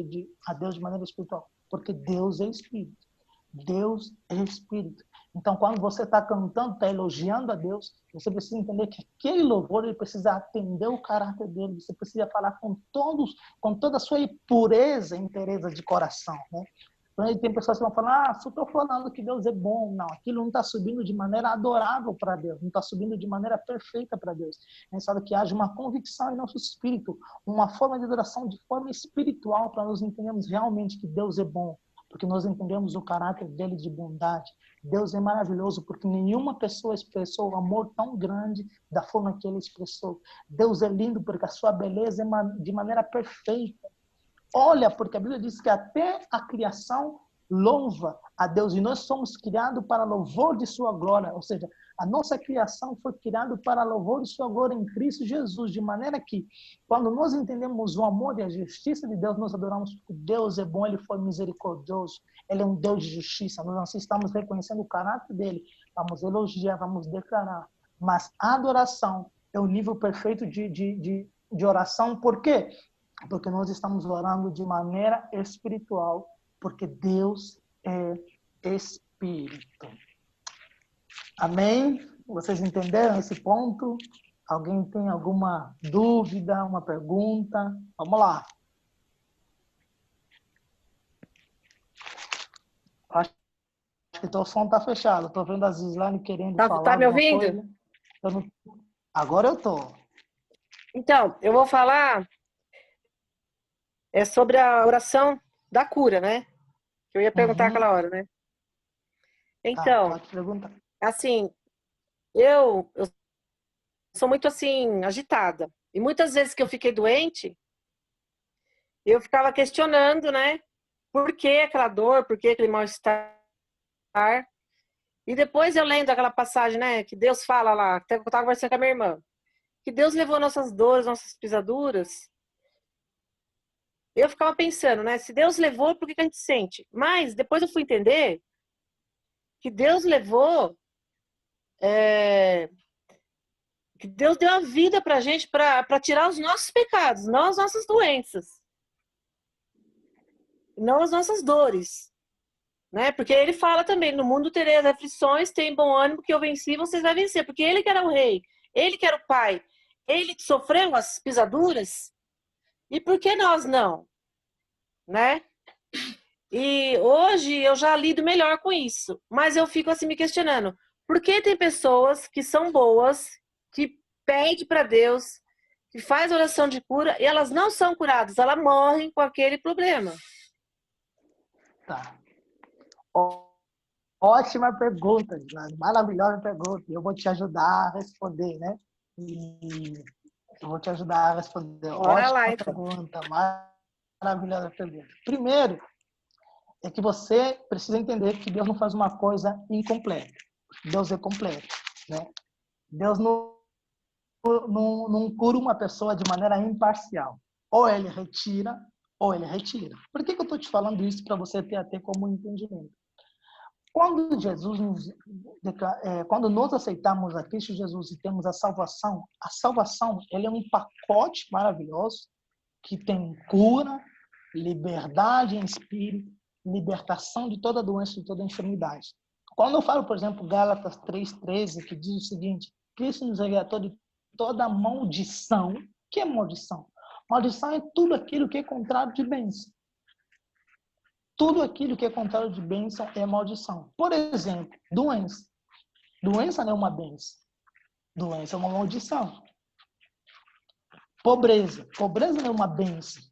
a Deus de maneira espiritual? Porque Deus é espírito. Deus é espírito. Então, quando você está cantando, está elogiando a Deus, você precisa entender que aquele louvor ele precisa atender o caráter dele. Você precisa falar com toda a sua pureza e inteireza de coração, né? Então, tem pessoas que vão falar, só estou falando que Deus é bom. Não, aquilo não está subindo de maneira adorável para Deus, não está subindo de maneira perfeita para Deus. É necessário que haja uma convicção em nosso espírito, uma forma de adoração de forma espiritual, para nós entendermos realmente que Deus é bom, porque nós entendemos o caráter dele de bondade. Deus é maravilhoso, porque nenhuma pessoa expressou o amor tão grande da forma que ele expressou. Deus é lindo, porque a sua beleza é de maneira perfeita. Olha, porque a Bíblia diz que até a criação louva a Deus. E nós somos criados para louvor de sua glória. Ou seja, a nossa criação foi criada para louvor de sua glória em Cristo Jesus. De maneira que, quando nós entendemos o amor e a justiça de Deus, nós adoramos porque Deus é bom, Ele foi misericordioso. Ele é um Deus de justiça. Nós assim estamos reconhecendo o caráter dele. Vamos elogiar, vamos declarar. Mas a adoração é o nível perfeito de oração. Por quê? Porque nós estamos orando de maneira espiritual, porque Deus é espírito. Amém? Vocês entenderam esse ponto? Alguém tem alguma dúvida, uma pergunta? Vamos lá. Acho que o som está fechado. Estou vendo a Zislane querendo falar.
Tá me ouvindo?
Agora eu estou.
Então, eu vou falar sobre a oração da cura, né? Que eu ia perguntar aquela hora, né? Então,
pode perguntar.
Assim, eu sou muito, assim, agitada. E muitas vezes que eu fiquei doente, eu ficava questionando, né? Por que aquela dor, por que aquele mal-estar? E depois eu lendo aquela passagem, né? Que Deus fala lá, até que eu estava conversando com a minha irmã, que Deus levou nossas dores, nossas pisaduras. Eu ficava pensando, né? Se Deus levou, por que a gente sente? Mas depois eu fui entender que Deus levou, que Deus deu a vida pra gente para tirar os nossos pecados, não as nossas doenças, não as nossas dores, né? Porque ele fala também, no mundo tereis aflições, tem bom ânimo, que eu venci, vocês vão vencer, porque ele que era o rei, ele que era o pai, ele que sofreu as pisaduras, e por que nós não? Né? E hoje eu já lido melhor com isso, mas eu fico assim me questionando, por que tem pessoas que são boas, que pedem para Deus, que faz oração de cura, e elas não são curadas, elas morrem com aquele problema.
Tá. Ótima pergunta, Gislaine. Maravilhosa pergunta. Eu vou te ajudar a responder, né? E eu vou te ajudar a responder.
Bora lá,
Ótima
então.
pergunta, maravilhosa pergunta. Primeiro, é que você precisa entender que Deus não faz uma coisa incompleta. Deus é completo, né? Deus não cura uma pessoa de maneira imparcial. Ou ele retira, ou ele retira. Por que eu estou te falando isso para você ter até como entendimento? Quando quando nós aceitamos a Cristo Jesus e temos a salvação, ele é um pacote maravilhoso que tem cura, liberdade em espírito, libertação de toda doença, de toda enfermidade. Quando eu falo, por exemplo, Gálatas 3:13, que diz o seguinte: Cristo nos resgatou de toda maldição. O que é maldição? Maldição é tudo aquilo que é contrário de bênção. Tudo aquilo que é contrário de bênção é maldição. Por exemplo, doença. Doença não é uma bênção. Doença é uma maldição. Pobreza. Pobreza não é uma bênção.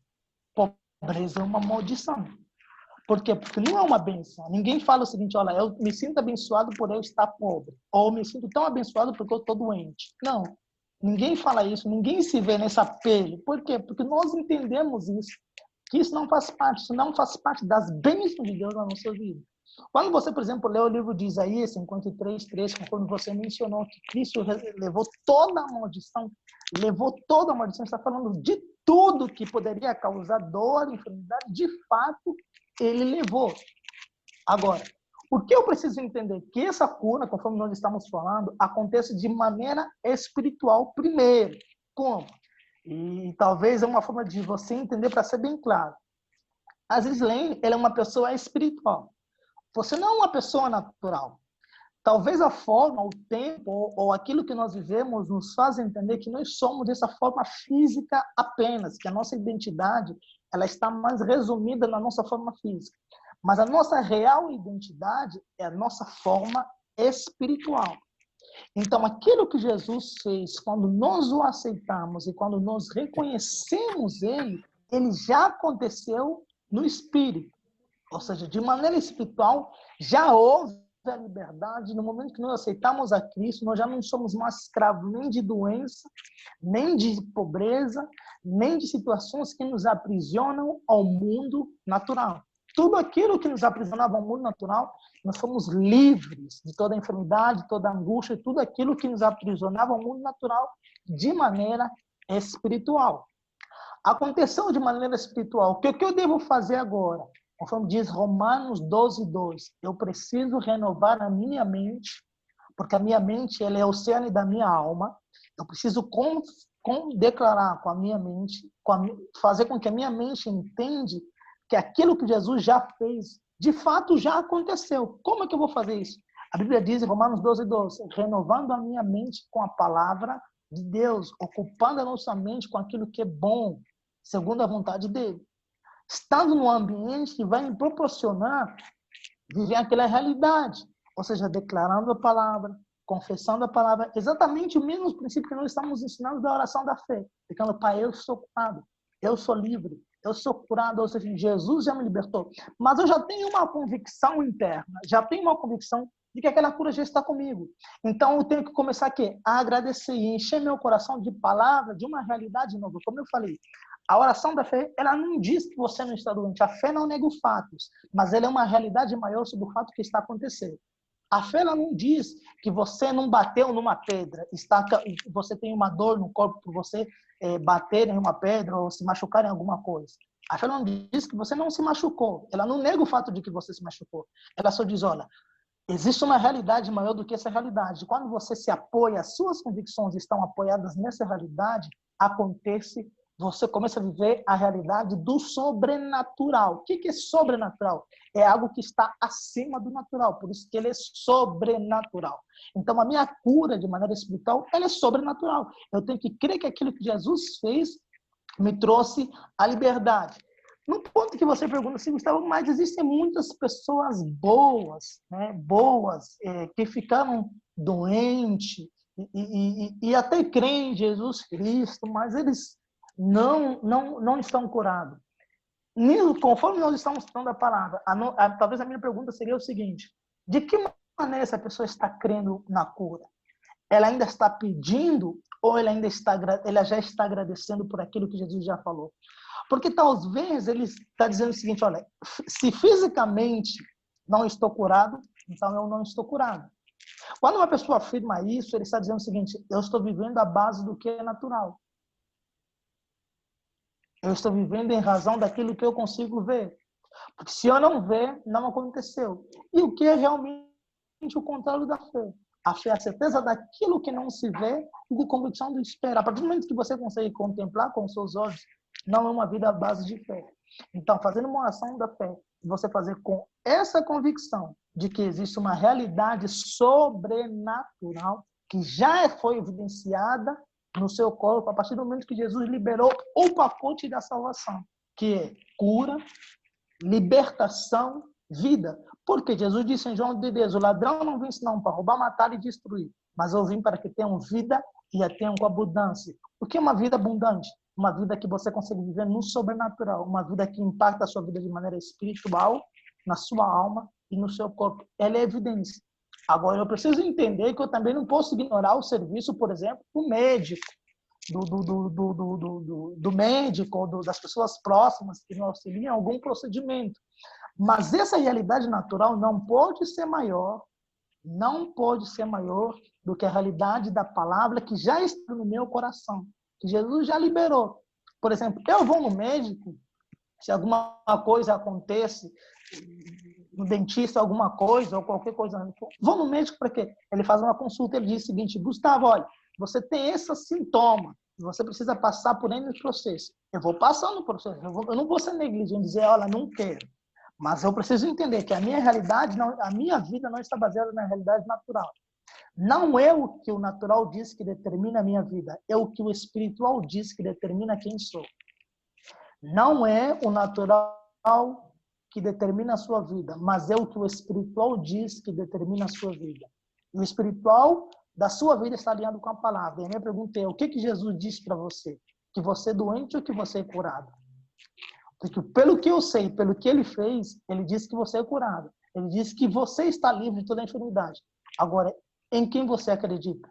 Pobreza é uma maldição. Por quê? Porque não é uma bênção. Ninguém fala o seguinte: olha, eu me sinto abençoado por eu estar pobre. Ou me sinto tão abençoado porque eu estou doente. Não. Ninguém fala isso. Ninguém se vê nessa pele. Por quê? Porque nós entendemos isso. Que isso não faz parte das bênçãos de Deus na nossa vida. Quando você, por exemplo, lê o livro de Isaías 53:3, conforme você mencionou que Cristo levou toda a maldição, está falando de tudo que poderia causar dor, enfermidade, de fato, ele levou. Agora, o que eu preciso entender? Que essa cura, conforme nós estamos falando, acontece de maneira espiritual primeiro. Como? E talvez é uma forma de você entender para ser bem claro. A Gislaine, ela é uma pessoa espiritual. Você não é uma pessoa natural. Talvez a forma, o tempo ou aquilo que nós vivemos nos faz entender que nós somos dessa forma física apenas, que a nossa identidade ela está mais resumida na nossa forma física. Mas a nossa real identidade é a nossa forma espiritual. Então, aquilo que Jesus fez, quando nós o aceitamos e quando nós reconhecemos ele já aconteceu no Espírito. Ou seja, de maneira espiritual, já houve a liberdade. No momento que nós aceitamos a Cristo, nós já não somos mais escravos nem de doença, nem de pobreza, nem de situações que nos aprisionam ao mundo natural. Tudo aquilo que nos aprisionava ao mundo natural, nós fomos livres de toda enfermidade, toda angústia, tudo aquilo que nos aprisionava ao mundo natural de maneira espiritual. Aconteceu de maneira espiritual. O que eu devo fazer agora? Conforme diz Romanos 12:2, eu preciso renovar a minha mente, porque a minha mente ela é o cerne da minha alma. Eu preciso declarar com a minha mente, fazer com que a minha mente entenda que aquilo que Jesus já fez, de fato já aconteceu. Como é que eu vou fazer isso? A Bíblia diz em Romanos 12:12, renovando a minha mente com a palavra de Deus, ocupando a nossa mente com aquilo que é bom, segundo a vontade dele. Estando num ambiente que vai me proporcionar viver aquela realidade, ou seja, declarando a palavra, confessando a palavra, exatamente o mesmo princípio que nós estamos ensinando da oração da fé. Ficando, Pai, eu sou curado, eu sou livre, eu sou curado, ou seja, Jesus já me libertou. Mas eu já tenho uma convicção interna, já tenho uma convicção de que aquela cura já está comigo. Então, eu tenho que começar aqui a agradecer e encher meu coração de palavra, de uma realidade nova. Como eu falei, a oração da fé, ela não diz que você não está doente. A fé não nega os fatos, mas ela é uma realidade maior sobre o fato que está acontecendo. A fé ela não diz que você não bateu numa pedra, você tem uma dor no corpo por você bater em uma pedra ou se machucar em alguma coisa. A fé não diz que você não se machucou. Ela não nega o fato de que você se machucou. Ela só diz, olha, existe uma realidade maior do que essa realidade. Quando você se apoia, as suas convicções estão apoiadas nessa realidade, você começa a viver a realidade do sobrenatural. O que é sobrenatural? É algo que está acima do natural, por isso que ele é sobrenatural. Então, a minha cura de maneira espiritual, ela é sobrenatural. Eu tenho que crer que aquilo que Jesus fez me trouxe a liberdade. No ponto que você pergunta assim, Gustavo, mas existem muitas pessoas boas, né, que ficaram doentes e até creem em Jesus Cristo, mas eles não estão curados. Conforme nós estamos estudando a palavra, talvez a minha pergunta seria o seguinte, De que maneira essa pessoa está crendo na cura? Ela ainda está pedindo ou ela já está agradecendo por aquilo que Jesus já falou? Porque talvez ele está dizendo o seguinte, olha, se fisicamente não estou curado, então eu não estou curado. Quando uma pessoa afirma isso, ele está dizendo o seguinte, eu estou vivendo à base do que é natural. Eu estou vivendo em razão daquilo que eu consigo ver. Porque se eu não ver, não aconteceu. E o que é realmente o contrário da fé? A fé é a certeza daquilo que não se vê e de convicção de esperar. A partir do momento que você consegue contemplar com os seus olhos, não é uma vida à base de fé. Então, fazendo uma ação da fé, você fazer com essa convicção de que existe uma realidade sobrenatural que já foi evidenciada no seu corpo a partir do momento que Jesus liberou o pacote da salvação, que é cura, libertação, vida. Porque Jesus disse em João de Deus, o ladrão não vem senão para roubar, matar e destruir, mas eu vim para que tenham vida e a tenham com abundância. O que é uma vida abundante? Uma vida que você consegue viver no sobrenatural, uma vida que impacta a sua vida de maneira espiritual, na sua alma e no seu corpo. Ela é evidência. Agora, eu preciso entender que eu também não posso ignorar o serviço, por exemplo, do médico, do médico, ou das pessoas próximas que me auxiliam em algum procedimento. Mas essa realidade natural não pode ser maior do que a realidade da palavra que já está no meu coração, que Jesus já liberou. Por exemplo, eu vou no médico, se alguma coisa acontece, no dentista, alguma coisa, ou qualquer coisa, vou no médico para quê? Ele faz uma consulta, ele diz o seguinte, Gustavo, olha, você tem esse sintoma, você precisa passar por N processo. Eu vou passar no processo, eu não vou ser negligente, dizer, olha, não quero. Mas eu preciso entender que a minha realidade, a minha vida não está baseada na realidade natural. Não é o que o natural diz que determina a minha vida, é o que o espiritual diz que determina quem sou. Não é o natural que determina a sua vida, mas é o que o espiritual diz que determina a sua vida. E o espiritual da sua vida está alinhado com a palavra. E a minha pergunta é, o que Jesus disse para você? Que você é doente ou que você é curado? Porque pelo que eu sei, pelo que ele fez, ele disse que você é curado. Ele disse que você está livre de toda a enfermidade. Agora, em quem você acredita?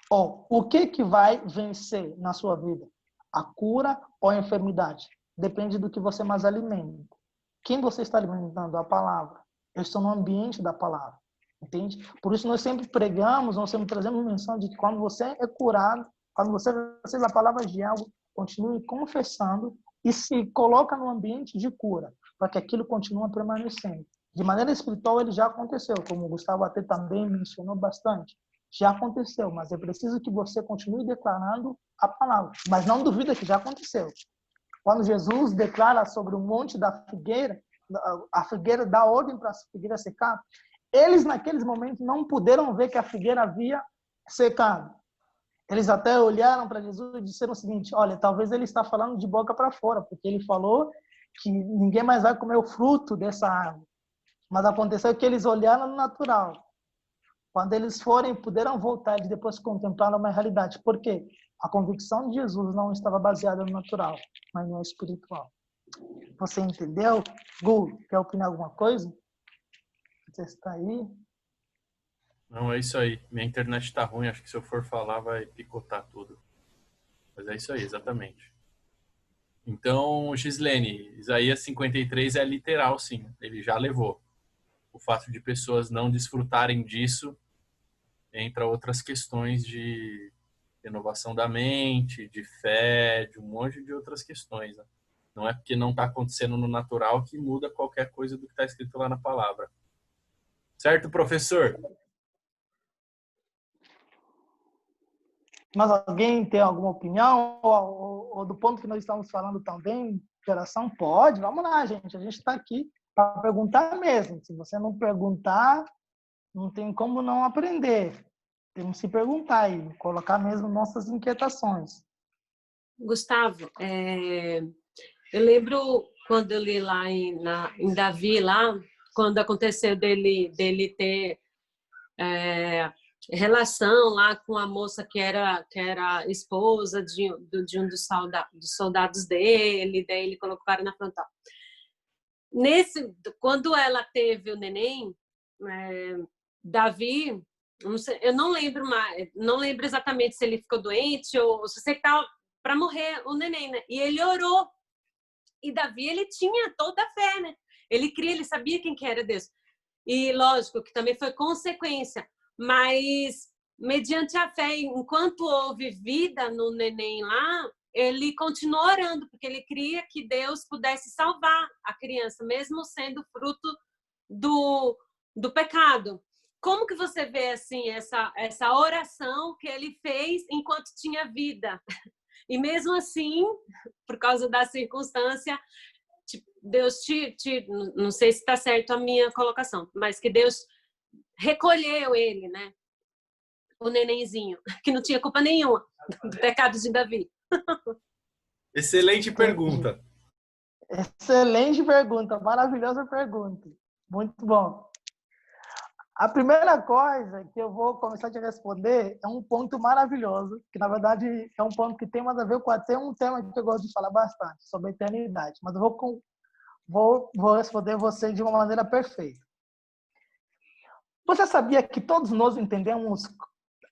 O que vai vencer na sua vida? A cura ou a enfermidade? Depende do que você mais alimenta. Quem você está alimentando? A palavra. Eu estou no ambiente da palavra. Entende? Por isso nós sempre pregamos, nós sempre trazemos menção de que quando você é curado, quando você recebe a palavra de algo, continue confessando e se coloca no ambiente de cura, para que aquilo continue permanecendo. De maneira espiritual, ele já aconteceu, como o Gustavo até também mencionou bastante. Já aconteceu, mas é preciso que você continue declarando a palavra. Mas não duvida que já aconteceu. Quando Jesus declara sobre o monte da figueira, a figueira dá ordem para a figueira secar, eles naqueles momentos não puderam ver que a figueira havia secado. Eles até olharam para Jesus e disseram o seguinte, olha, talvez ele está falando de boca para fora, porque ele falou que ninguém mais vai comer o fruto dessa árvore. Mas aconteceu que eles olharam no natural. Quando eles puderam voltar e depois contemplaram uma realidade. Por quê? A convicção de Jesus não estava baseada no natural, mas no espiritual. Você entendeu? Gu, quer opinar alguma coisa? Você está aí?
Não, é isso aí. Minha internet está ruim, acho que se eu for falar vai picotar tudo. Mas é isso aí, exatamente. Então, Gislene, Isaías 53 é literal, sim. Ele já levou. O fato de pessoas não desfrutarem disso entra outras questões de renovação da mente, de fé, de um monte de outras questões. Né? Não é porque não está acontecendo no natural que muda qualquer coisa do que está escrito lá na palavra. Certo, professor?
Mas alguém tem alguma opinião? Ou do ponto que nós estamos falando também, geração? Pode, vamos lá, gente. A gente está aqui para perguntar mesmo. Se você não perguntar, não tem como não aprender. Temos que se perguntar e colocar mesmo nossas inquietações.
Gustavo, eu lembro quando eu li lá em Davi, lá, quando aconteceu dele ter relação lá com a moça que era esposa de um dos soldados dele, daí ele colocou o cara na frontal. Quando ela teve o neném, Davi, eu não lembro mais, não lembro exatamente se ele ficou doente ou se você estava para morrer o neném, né? E ele orou. E Davi, ele tinha toda a fé, né? Ele cria, ele sabia quem que era Deus. E lógico que também foi consequência, mas mediante a fé, enquanto houve vida no neném lá, ele continuou orando, porque ele cria que Deus pudesse salvar a criança, mesmo sendo fruto do pecado. Como que você vê assim essa oração que ele fez enquanto tinha vida? E mesmo assim, por causa da circunstância, Deus não sei se está certo a minha colocação, mas que Deus recolheu ele, né? O nenenzinho, que não tinha culpa nenhuma do pecado de Davi.
Excelente pergunta.
Excelente pergunta, maravilhosa pergunta. Muito bom. A primeira coisa que eu vou começar a te responder é um ponto maravilhoso, que na verdade é um ponto que tem mais a ver com até um tema que eu gosto de falar bastante, sobre a eternidade. Mas eu vou responder você de uma maneira perfeita. Você sabia que todos nós entendemos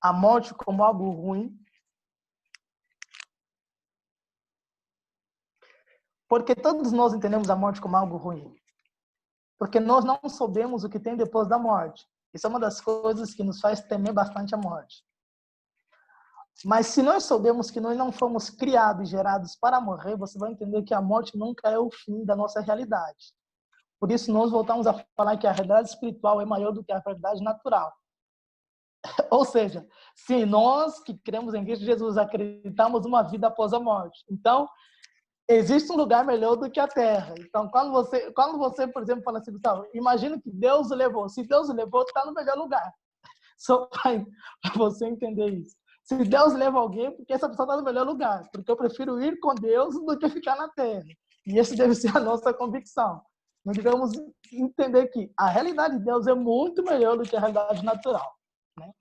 a morte como algo ruim? Porque todos nós entendemos a morte como algo ruim. Porque nós não sabemos o que tem depois da morte. Isso é uma das coisas que nos faz temer bastante a morte. Mas se nós soubermos que nós não fomos criados e gerados para morrer, você vai entender que a morte nunca é o fim da nossa realidade. Por isso, nós voltamos a falar que a realidade espiritual é maior do que a realidade natural. Ou seja, se nós que cremos em Cristo Jesus acreditamos uma vida após a morte, então existe um lugar melhor do que a terra. Então, quando você, por exemplo, fala assim, Gustavo, imagina que Deus o levou. Se Deus o levou, está no melhor lugar. Só para você entender isso. Se Deus leva alguém, porque essa pessoa está no melhor lugar. Porque eu prefiro ir com Deus do que ficar na terra. E essa deve ser a nossa convicção. Nós devemos entender que a realidade de Deus é muito melhor do que a realidade natural, né?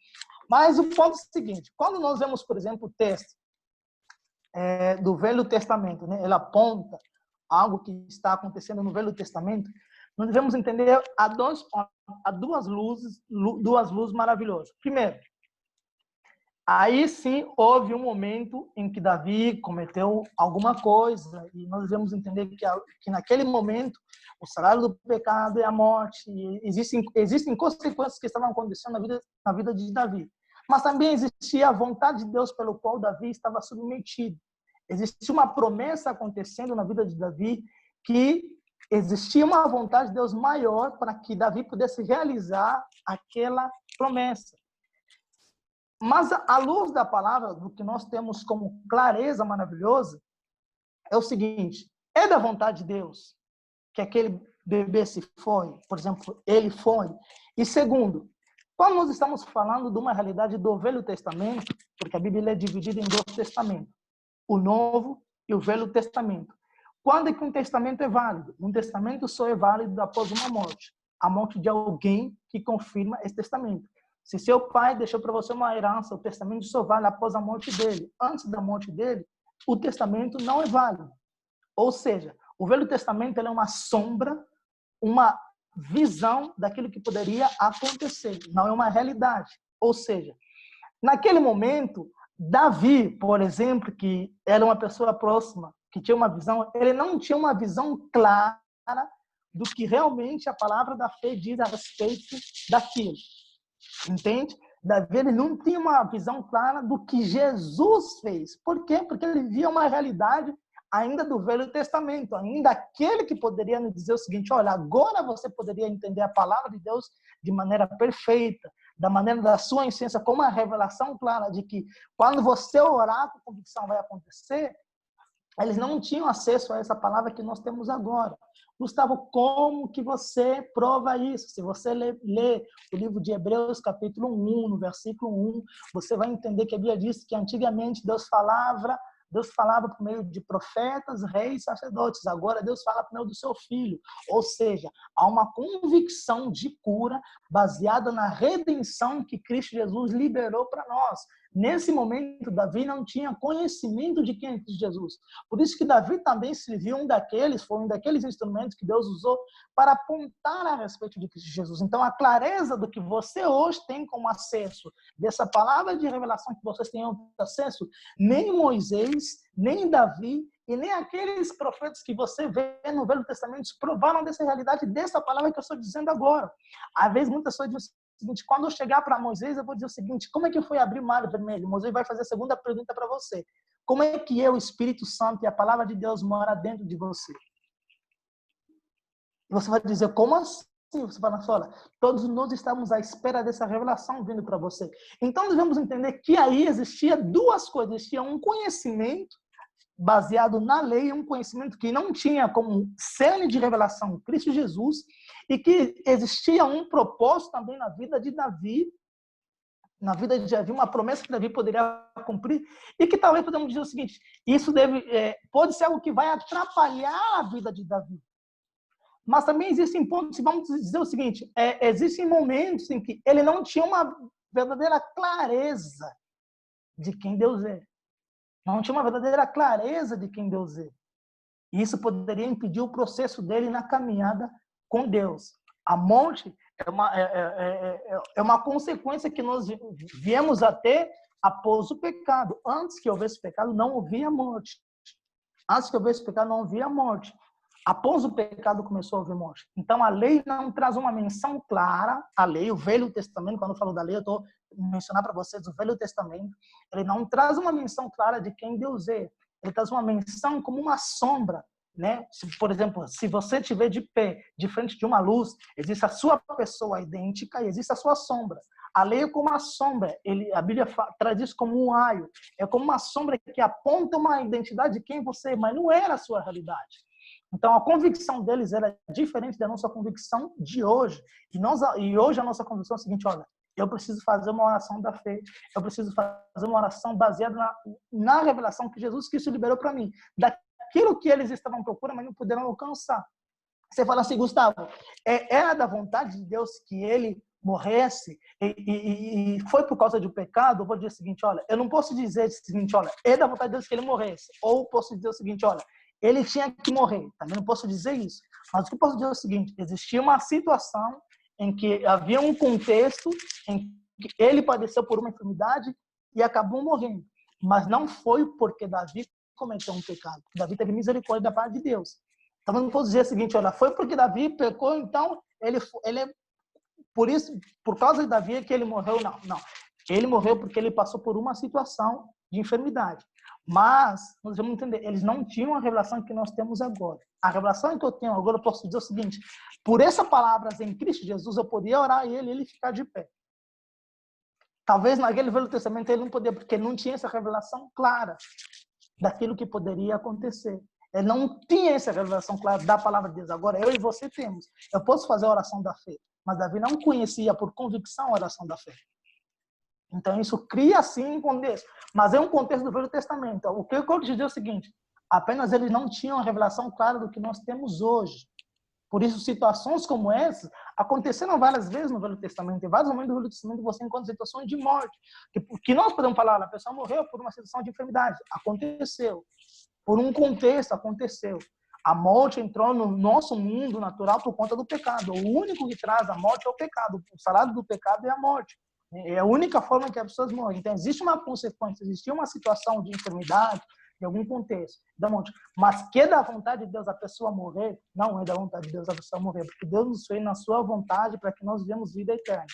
Mas o ponto é o seguinte, quando nós vemos, por exemplo, o texto do Velho Testamento, né? Ele aponta algo que está acontecendo no Velho Testamento, nós devemos entender há duas luzes maravilhosas. Primeiro, aí sim houve um momento em que Davi cometeu alguma coisa e nós devemos entender que naquele momento o salário do pecado é a morte. E existem consequências que estavam acontecendo na vida de Davi. Mas também existia a vontade de Deus pelo qual Davi estava submetido. Existia uma promessa acontecendo na vida de Davi que existia uma vontade de Deus maior para que Davi pudesse realizar aquela promessa. Mas à luz da palavra, do que nós temos como clareza maravilhosa, é o seguinte, é da vontade de Deus que aquele bebê se foi, por exemplo, ele foi. E segundo, quando nós estamos falando de uma realidade do Velho Testamento, porque a Bíblia é dividida em 2 testamentos, o Novo e o Velho Testamento. Quando é que um testamento é válido? Um testamento só é válido após uma morte. A morte de alguém que confirma esse testamento. Se seu pai deixou para você uma herança, o testamento só vale após a morte dele. Antes da morte dele, o testamento não é válido. Ou seja, o Velho Testamento ele é uma sombra, uma visão daquilo que poderia acontecer, não é uma realidade. Ou seja, naquele momento, Davi, por exemplo, que era uma pessoa próxima, que tinha uma visão, ele não tinha uma visão clara do que realmente a palavra da fé diz a respeito daquilo. Entende? Davi ele não tinha uma visão clara do que Jesus fez. Por quê? Porque ele via uma realidade ainda do Velho Testamento, ainda aquele que poderia nos dizer o seguinte, olha, agora você poderia entender a palavra de Deus de maneira perfeita, da maneira da sua essência, com uma revelação clara de que quando você orar, a convicção vai acontecer. Eles não tinham acesso a essa palavra que nós temos agora. Gustavo, como que você prova isso? Se você ler o livro de Hebreus, capítulo 1, no versículo 1, você vai entender que a Bíblia diz que antigamente Deus falava Deus falava por meio de profetas, reis, sacerdotes. Agora Deus fala por meio do seu Filho. Ou seja, há uma convicção de cura baseada na redenção que Cristo Jesus liberou para nós. Nesse momento, Davi não tinha conhecimento de quem é Cristo Jesus. Por isso que Davi também serviu foi um daqueles instrumentos que Deus usou para apontar a respeito de Cristo Jesus. Então, a clareza do que você hoje tem como acesso, dessa palavra de revelação que vocês têm acesso, nem Moisés, nem Davi e nem aqueles profetas que você vê no Velho Testamento provaram dessa realidade, dessa palavra que eu estou dizendo agora. Às vezes, muitas pessoas dizem o seguinte: quando eu chegar para Moisés, eu vou dizer o seguinte: como é que foi abrir o mar vermelho? Moisés vai fazer a segunda pergunta para você: como é que o Espírito Santo e a palavra de Deus mora dentro de você? E você vai dizer: como assim? Você fala assim: olha, todos nós estamos à espera dessa revelação vindo para você. Então, devemos entender que aí existia duas coisas. Existia um conhecimento baseado na lei, um conhecimento que não tinha como cerne de revelação Cristo Jesus, e que existia um propósito também na vida de Davi, uma promessa que Davi poderia cumprir, e que talvez podemos dizer o seguinte: isso pode ser algo que vai atrapalhar a vida de Davi. Mas também existem pontos, vamos dizer o seguinte, existem momentos em que ele não tinha uma verdadeira clareza de quem Deus é. Não tinha uma verdadeira clareza de quem Deus é. E isso poderia impedir o processo dele na caminhada com Deus. A morte é uma consequência que nós viemos a ter após o pecado. Antes que houvesse pecado, não havia morte. Antes que houvesse pecado, não havia morte. Após o pecado, começou a haver morte. Então, a lei não traz uma menção clara. A lei, o Velho Testamento, quando eu falo da lei, eu estou mencionando para vocês o Velho Testamento. Ele não traz uma menção clara de quem Deus é. Ele traz uma menção como uma sombra, né? Por exemplo, se você estiver de pé, de frente de uma luz, existe a sua pessoa idêntica e existe a sua sombra. A lei é como uma sombra. A Bíblia traz isso como um raio. É como uma sombra que aponta uma identidade de quem você é, mas não era a sua realidade. Então, a convicção deles era diferente da nossa convicção de hoje. E hoje a nossa convicção é a seguinte: olha, eu preciso fazer uma oração da fé, eu preciso fazer uma oração baseada na revelação que Jesus Cristo liberou para mim, daquilo que eles estavam procurando, mas não puderam alcançar. Você fala assim: Gustavo, era da vontade de Deus que ele morresse e foi por causa do pecado? Eu vou dizer o seguinte: olha, eu não posso dizer o seguinte: olha, é da vontade de Deus que ele morresse. Ou posso dizer o seguinte: olha, ele tinha que morrer. Também não posso dizer isso. Mas o que eu posso dizer é o seguinte: existia uma situação em que havia um contexto em que ele padeceu por uma enfermidade e acabou morrendo. Mas não foi porque Davi cometeu um pecado. Davi teve misericórdia da parte de Deus. Então, não posso dizer o seguinte: olha, foi porque Davi pecou, então ele por causa de Davi é que ele morreu. Não. Ele morreu porque ele passou por uma situação de enfermidade. Mas, nós vamos entender, eles não tinham a revelação que nós temos agora. A revelação que eu tenho agora, eu posso dizer o seguinte: por essa palavra em Cristo Jesus, eu podia orar e ele ficar de pé. Talvez naquele Velho Testamento ele não podia, porque ele não tinha essa revelação clara daquilo que poderia acontecer. Ele não tinha essa revelação clara da palavra de Deus. Agora, eu e você temos. Eu posso fazer a oração da fé, mas Davi não conhecia por convicção a oração da fé. Então, isso cria, sim, um contexto. Mas é um contexto do Velho Testamento. O que eu quero dizer é o seguinte: apenas eles não tinham a revelação clara do que nós temos hoje. Por isso, situações como essas aconteceram várias vezes no Velho Testamento. Em vários momentos do Velho Testamento você encontra situações de morte. Que nós podemos falar: a pessoa morreu por uma situação de enfermidade. Aconteceu. Por um contexto, aconteceu. A morte entrou no nosso mundo natural por conta do pecado. O único que traz a morte é o pecado. O salário do pecado é a morte. É a única forma que as pessoas morrem. Então, existe uma consequência, existe uma situação de enfermidade, em algum contexto, da morte. Mas que é da vontade de Deus a pessoa morrer, não é da vontade de Deus a pessoa morrer, porque Deus nos fez na sua vontade para que nós vivamos vida eterna.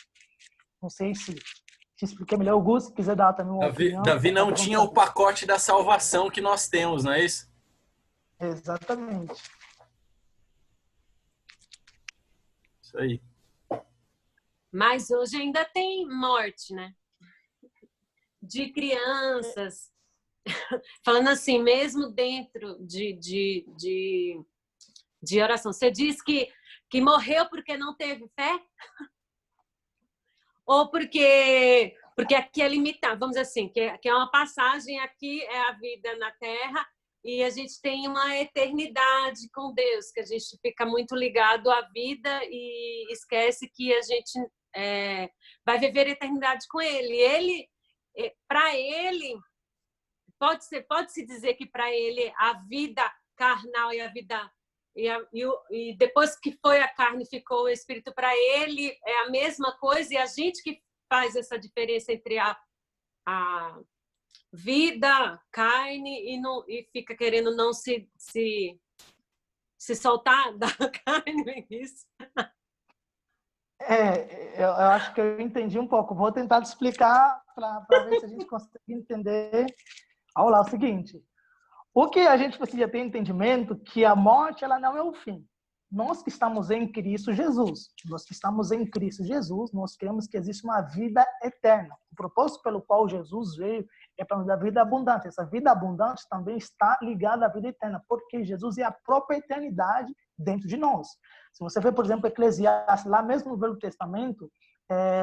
Não sei se te expliquei melhor. Augusto, se quiser dar também uma opinião.
Davi não tinha o pacote da salvação que nós temos, não é isso?
Exatamente.
Isso aí.
Mas hoje ainda tem morte, né? De crianças. Falando assim, mesmo dentro de oração. Você diz que morreu porque não teve fé? Ou porque Porque aqui é limitado, vamos dizer assim, que é uma passagem, aqui é a vida na Terra, e a gente tem uma eternidade com Deus, que a gente fica muito ligado à vida e esquece que a gente vai viver a eternidade com Ele. Ele, para Ele, pode-se dizer que para Ele a vida carnal e a vida e depois que foi a carne ficou o Espírito, para Ele é a mesma coisa, e a gente que faz essa diferença entre a vida, carne, e fica querendo não se soltar da carne, isso.
Eu acho que eu entendi um pouco. Vou tentar te explicar para ver se a gente consegue entender. Olha lá, é o seguinte. O que a gente precisa ter entendimento que a morte ela não é o fim. Nós que estamos em Cristo Jesus, nós queremos que exista uma vida eterna. O propósito pelo qual Jesus veio é para nos dar vida abundante. Essa vida abundante também está ligada à vida eterna, porque Jesus é a própria eternidade dentro de nós. Se você ver, por exemplo, Eclesiastes, lá mesmo no Velho Testamento,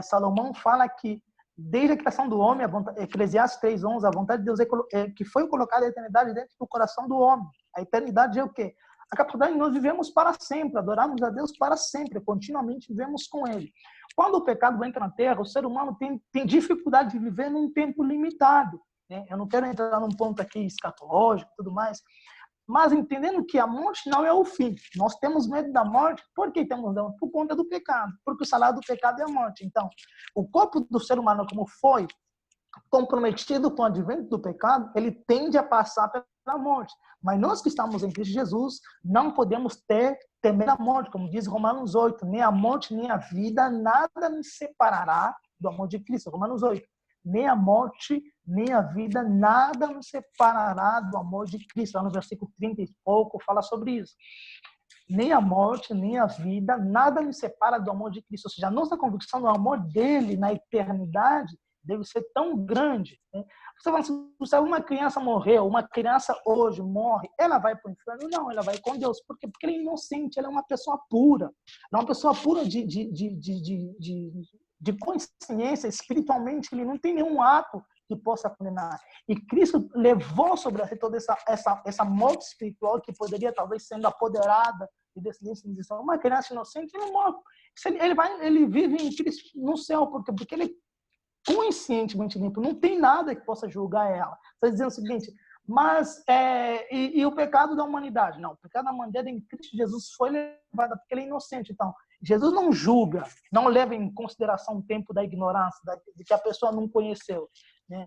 Salomão fala que desde a criação do homem, Eclesiastes 3:11, a vontade de Deus é que foi colocada a eternidade dentro do coração do homem. A eternidade é o quê? A capacidade de nós vivemos para sempre, adoramos a Deus para sempre, continuamente vivemos com Ele. Quando o pecado entra na Terra, o ser humano tem dificuldade de viver num tempo limitado. Né? Eu não quero entrar num ponto aqui escatológico e tudo mais, mas entendendo que a morte não é o fim. Nós temos medo da morte. Por que temos medo? Por conta do pecado. Porque o salário do pecado é a morte. Então, o corpo do ser humano, como foi comprometido com o advento do pecado, ele tende a passar pela morte. Mas nós que estamos em Cristo Jesus, não podemos temer a morte. Como diz Romanos 8, nem a morte, nem a vida, nada nos separará do amor de Cristo. Romanos 8. Nem a morte, nem a vida, nada nos separará do amor de Cristo. Lá no versículo 30 e pouco fala sobre isso. Nem a morte, nem a vida, nada nos separa do amor de Cristo. Ou seja, a nossa convicção do amor dele na eternidade deve ser tão grande. Né? Você fala assim, se uma criança morreu, uma criança hoje morre, ela vai para o inferno? Não, ela vai com Deus. Por quê? Porque ela é inocente, ela é uma pessoa pura. Ela é uma pessoa pura de consciência, espiritualmente, ele não tem nenhum ato que possa condenar. E Cristo levou sobre si toda essa morte espiritual que poderia, talvez, sendo apoderada de descendência de uma criança inocente, ele morre. Ele vive em Cristo no céu, porque ele é conscientemente limpo, não tem nada que possa julgar ela. Está dizendo o seguinte, mas, e o pecado da humanidade? Não, o pecado da humanidade em Cristo Jesus foi levado, porque ele é inocente. Então, Jesus não julga, não leva em consideração o tempo da ignorância, de que a pessoa não conheceu. Né?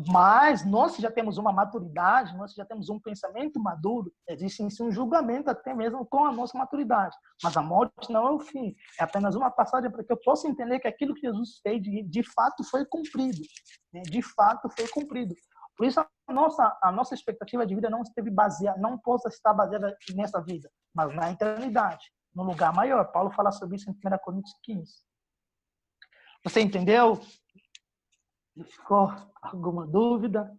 Mas nós já temos uma maturidade, nós já temos um pensamento maduro, existe sim um julgamento até mesmo com a nossa maturidade. Mas a morte não é o fim, é apenas uma passagem para que eu possa entender que aquilo que Jesus fez de fato foi cumprido. Né? De fato foi cumprido. Por isso, a nossa expectativa de vida não esteve baseada, não possa estar baseada nessa vida, mas na eternidade, no lugar maior. Paulo fala sobre isso em 1 Coríntios 15. Você entendeu? Ficou alguma dúvida?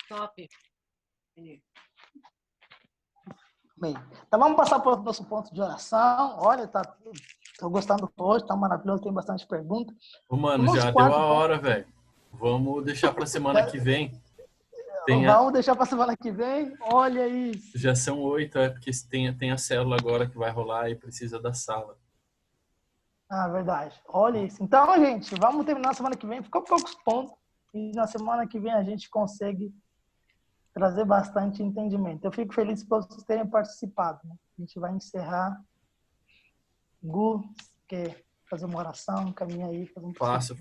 Top.
Bem, então vamos passar para o nosso ponto de oração. Olha, estou gostando hoje, está maravilhoso, tem bastante pergunta.
Ô, mano, já deu a hora, velho. Vamos deixar para semana que vem.
Vamos deixar para semana que vem. Olha isso.
Já são 8, porque tem a célula agora que vai rolar e precisa da sala.
Ah, verdade. Olha isso. Então, gente, vamos terminar na semana que vem. Ficou poucos pontos. E na semana que vem a gente consegue trazer bastante entendimento. Eu fico feliz por vocês terem participado. Né? A gente vai encerrar. Gu, quer fazer uma oração? Caminha aí.
Faço.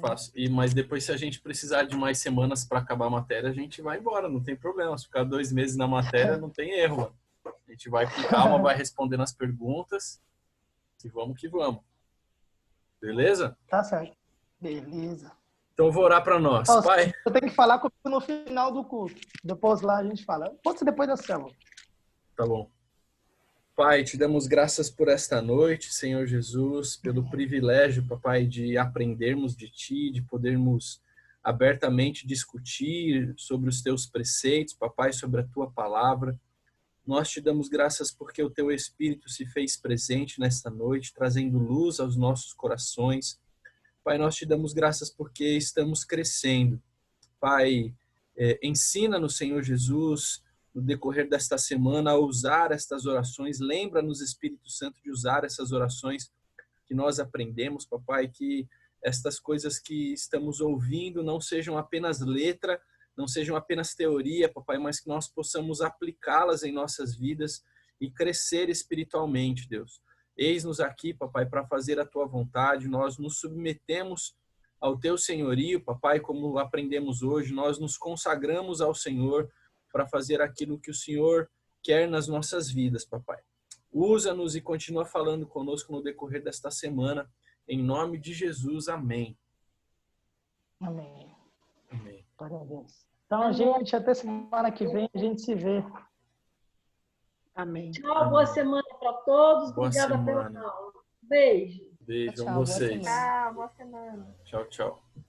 Mas depois, se a gente precisar de mais semanas para acabar a matéria, a gente vai embora. Não tem problema. Se ficar 2 meses na matéria, não tem erro. Mano. A gente vai com calma, vai respondendo as perguntas. E vamos que vamos. Beleza?
Tá certo. Beleza.
Então eu vou orar para nós. Pai.
Eu tenho que falar comigo no final do culto. Depois lá a gente fala. Pode ser depois da célula.
Tá bom. Pai, te damos graças por esta noite, Senhor Jesus, pelo privilégio, papai, de aprendermos de Ti, de podermos abertamente discutir sobre os Teus preceitos, papai, sobre a Tua palavra. Nós te damos graças porque o Teu Espírito se fez presente nesta noite, trazendo luz aos nossos corações, Pai, nós te damos graças porque estamos crescendo. Pai, ensina-nos, Senhor Jesus, no decorrer desta semana, a usar estas orações. Lembra-nos, Espírito Santo, de usar essas orações que nós aprendemos, papai, que estas coisas que estamos ouvindo não sejam apenas letra, não sejam apenas teoria, papai, mas que nós possamos aplicá-las em nossas vidas e crescer espiritualmente, Deus. Eis-nos aqui, papai, para fazer a tua vontade. Nós nos submetemos ao teu senhorio, papai, como aprendemos hoje. Nós nos consagramos ao Senhor para fazer aquilo que o Senhor quer nas nossas vidas, papai. Usa-nos e continua falando conosco no decorrer desta semana. Em nome de Jesus, amém.
Amém.
Amém.
Parabéns. Então, gente, até semana que vem a gente se vê.
Amém.
Tchau, boa semana para todos.
Boa
Obrigada
semana.
pela aula. Beijo.
Beijo
Tchau,
a
boa
vocês.
semana.
Tchau, boa semana.
Tchau, tchau.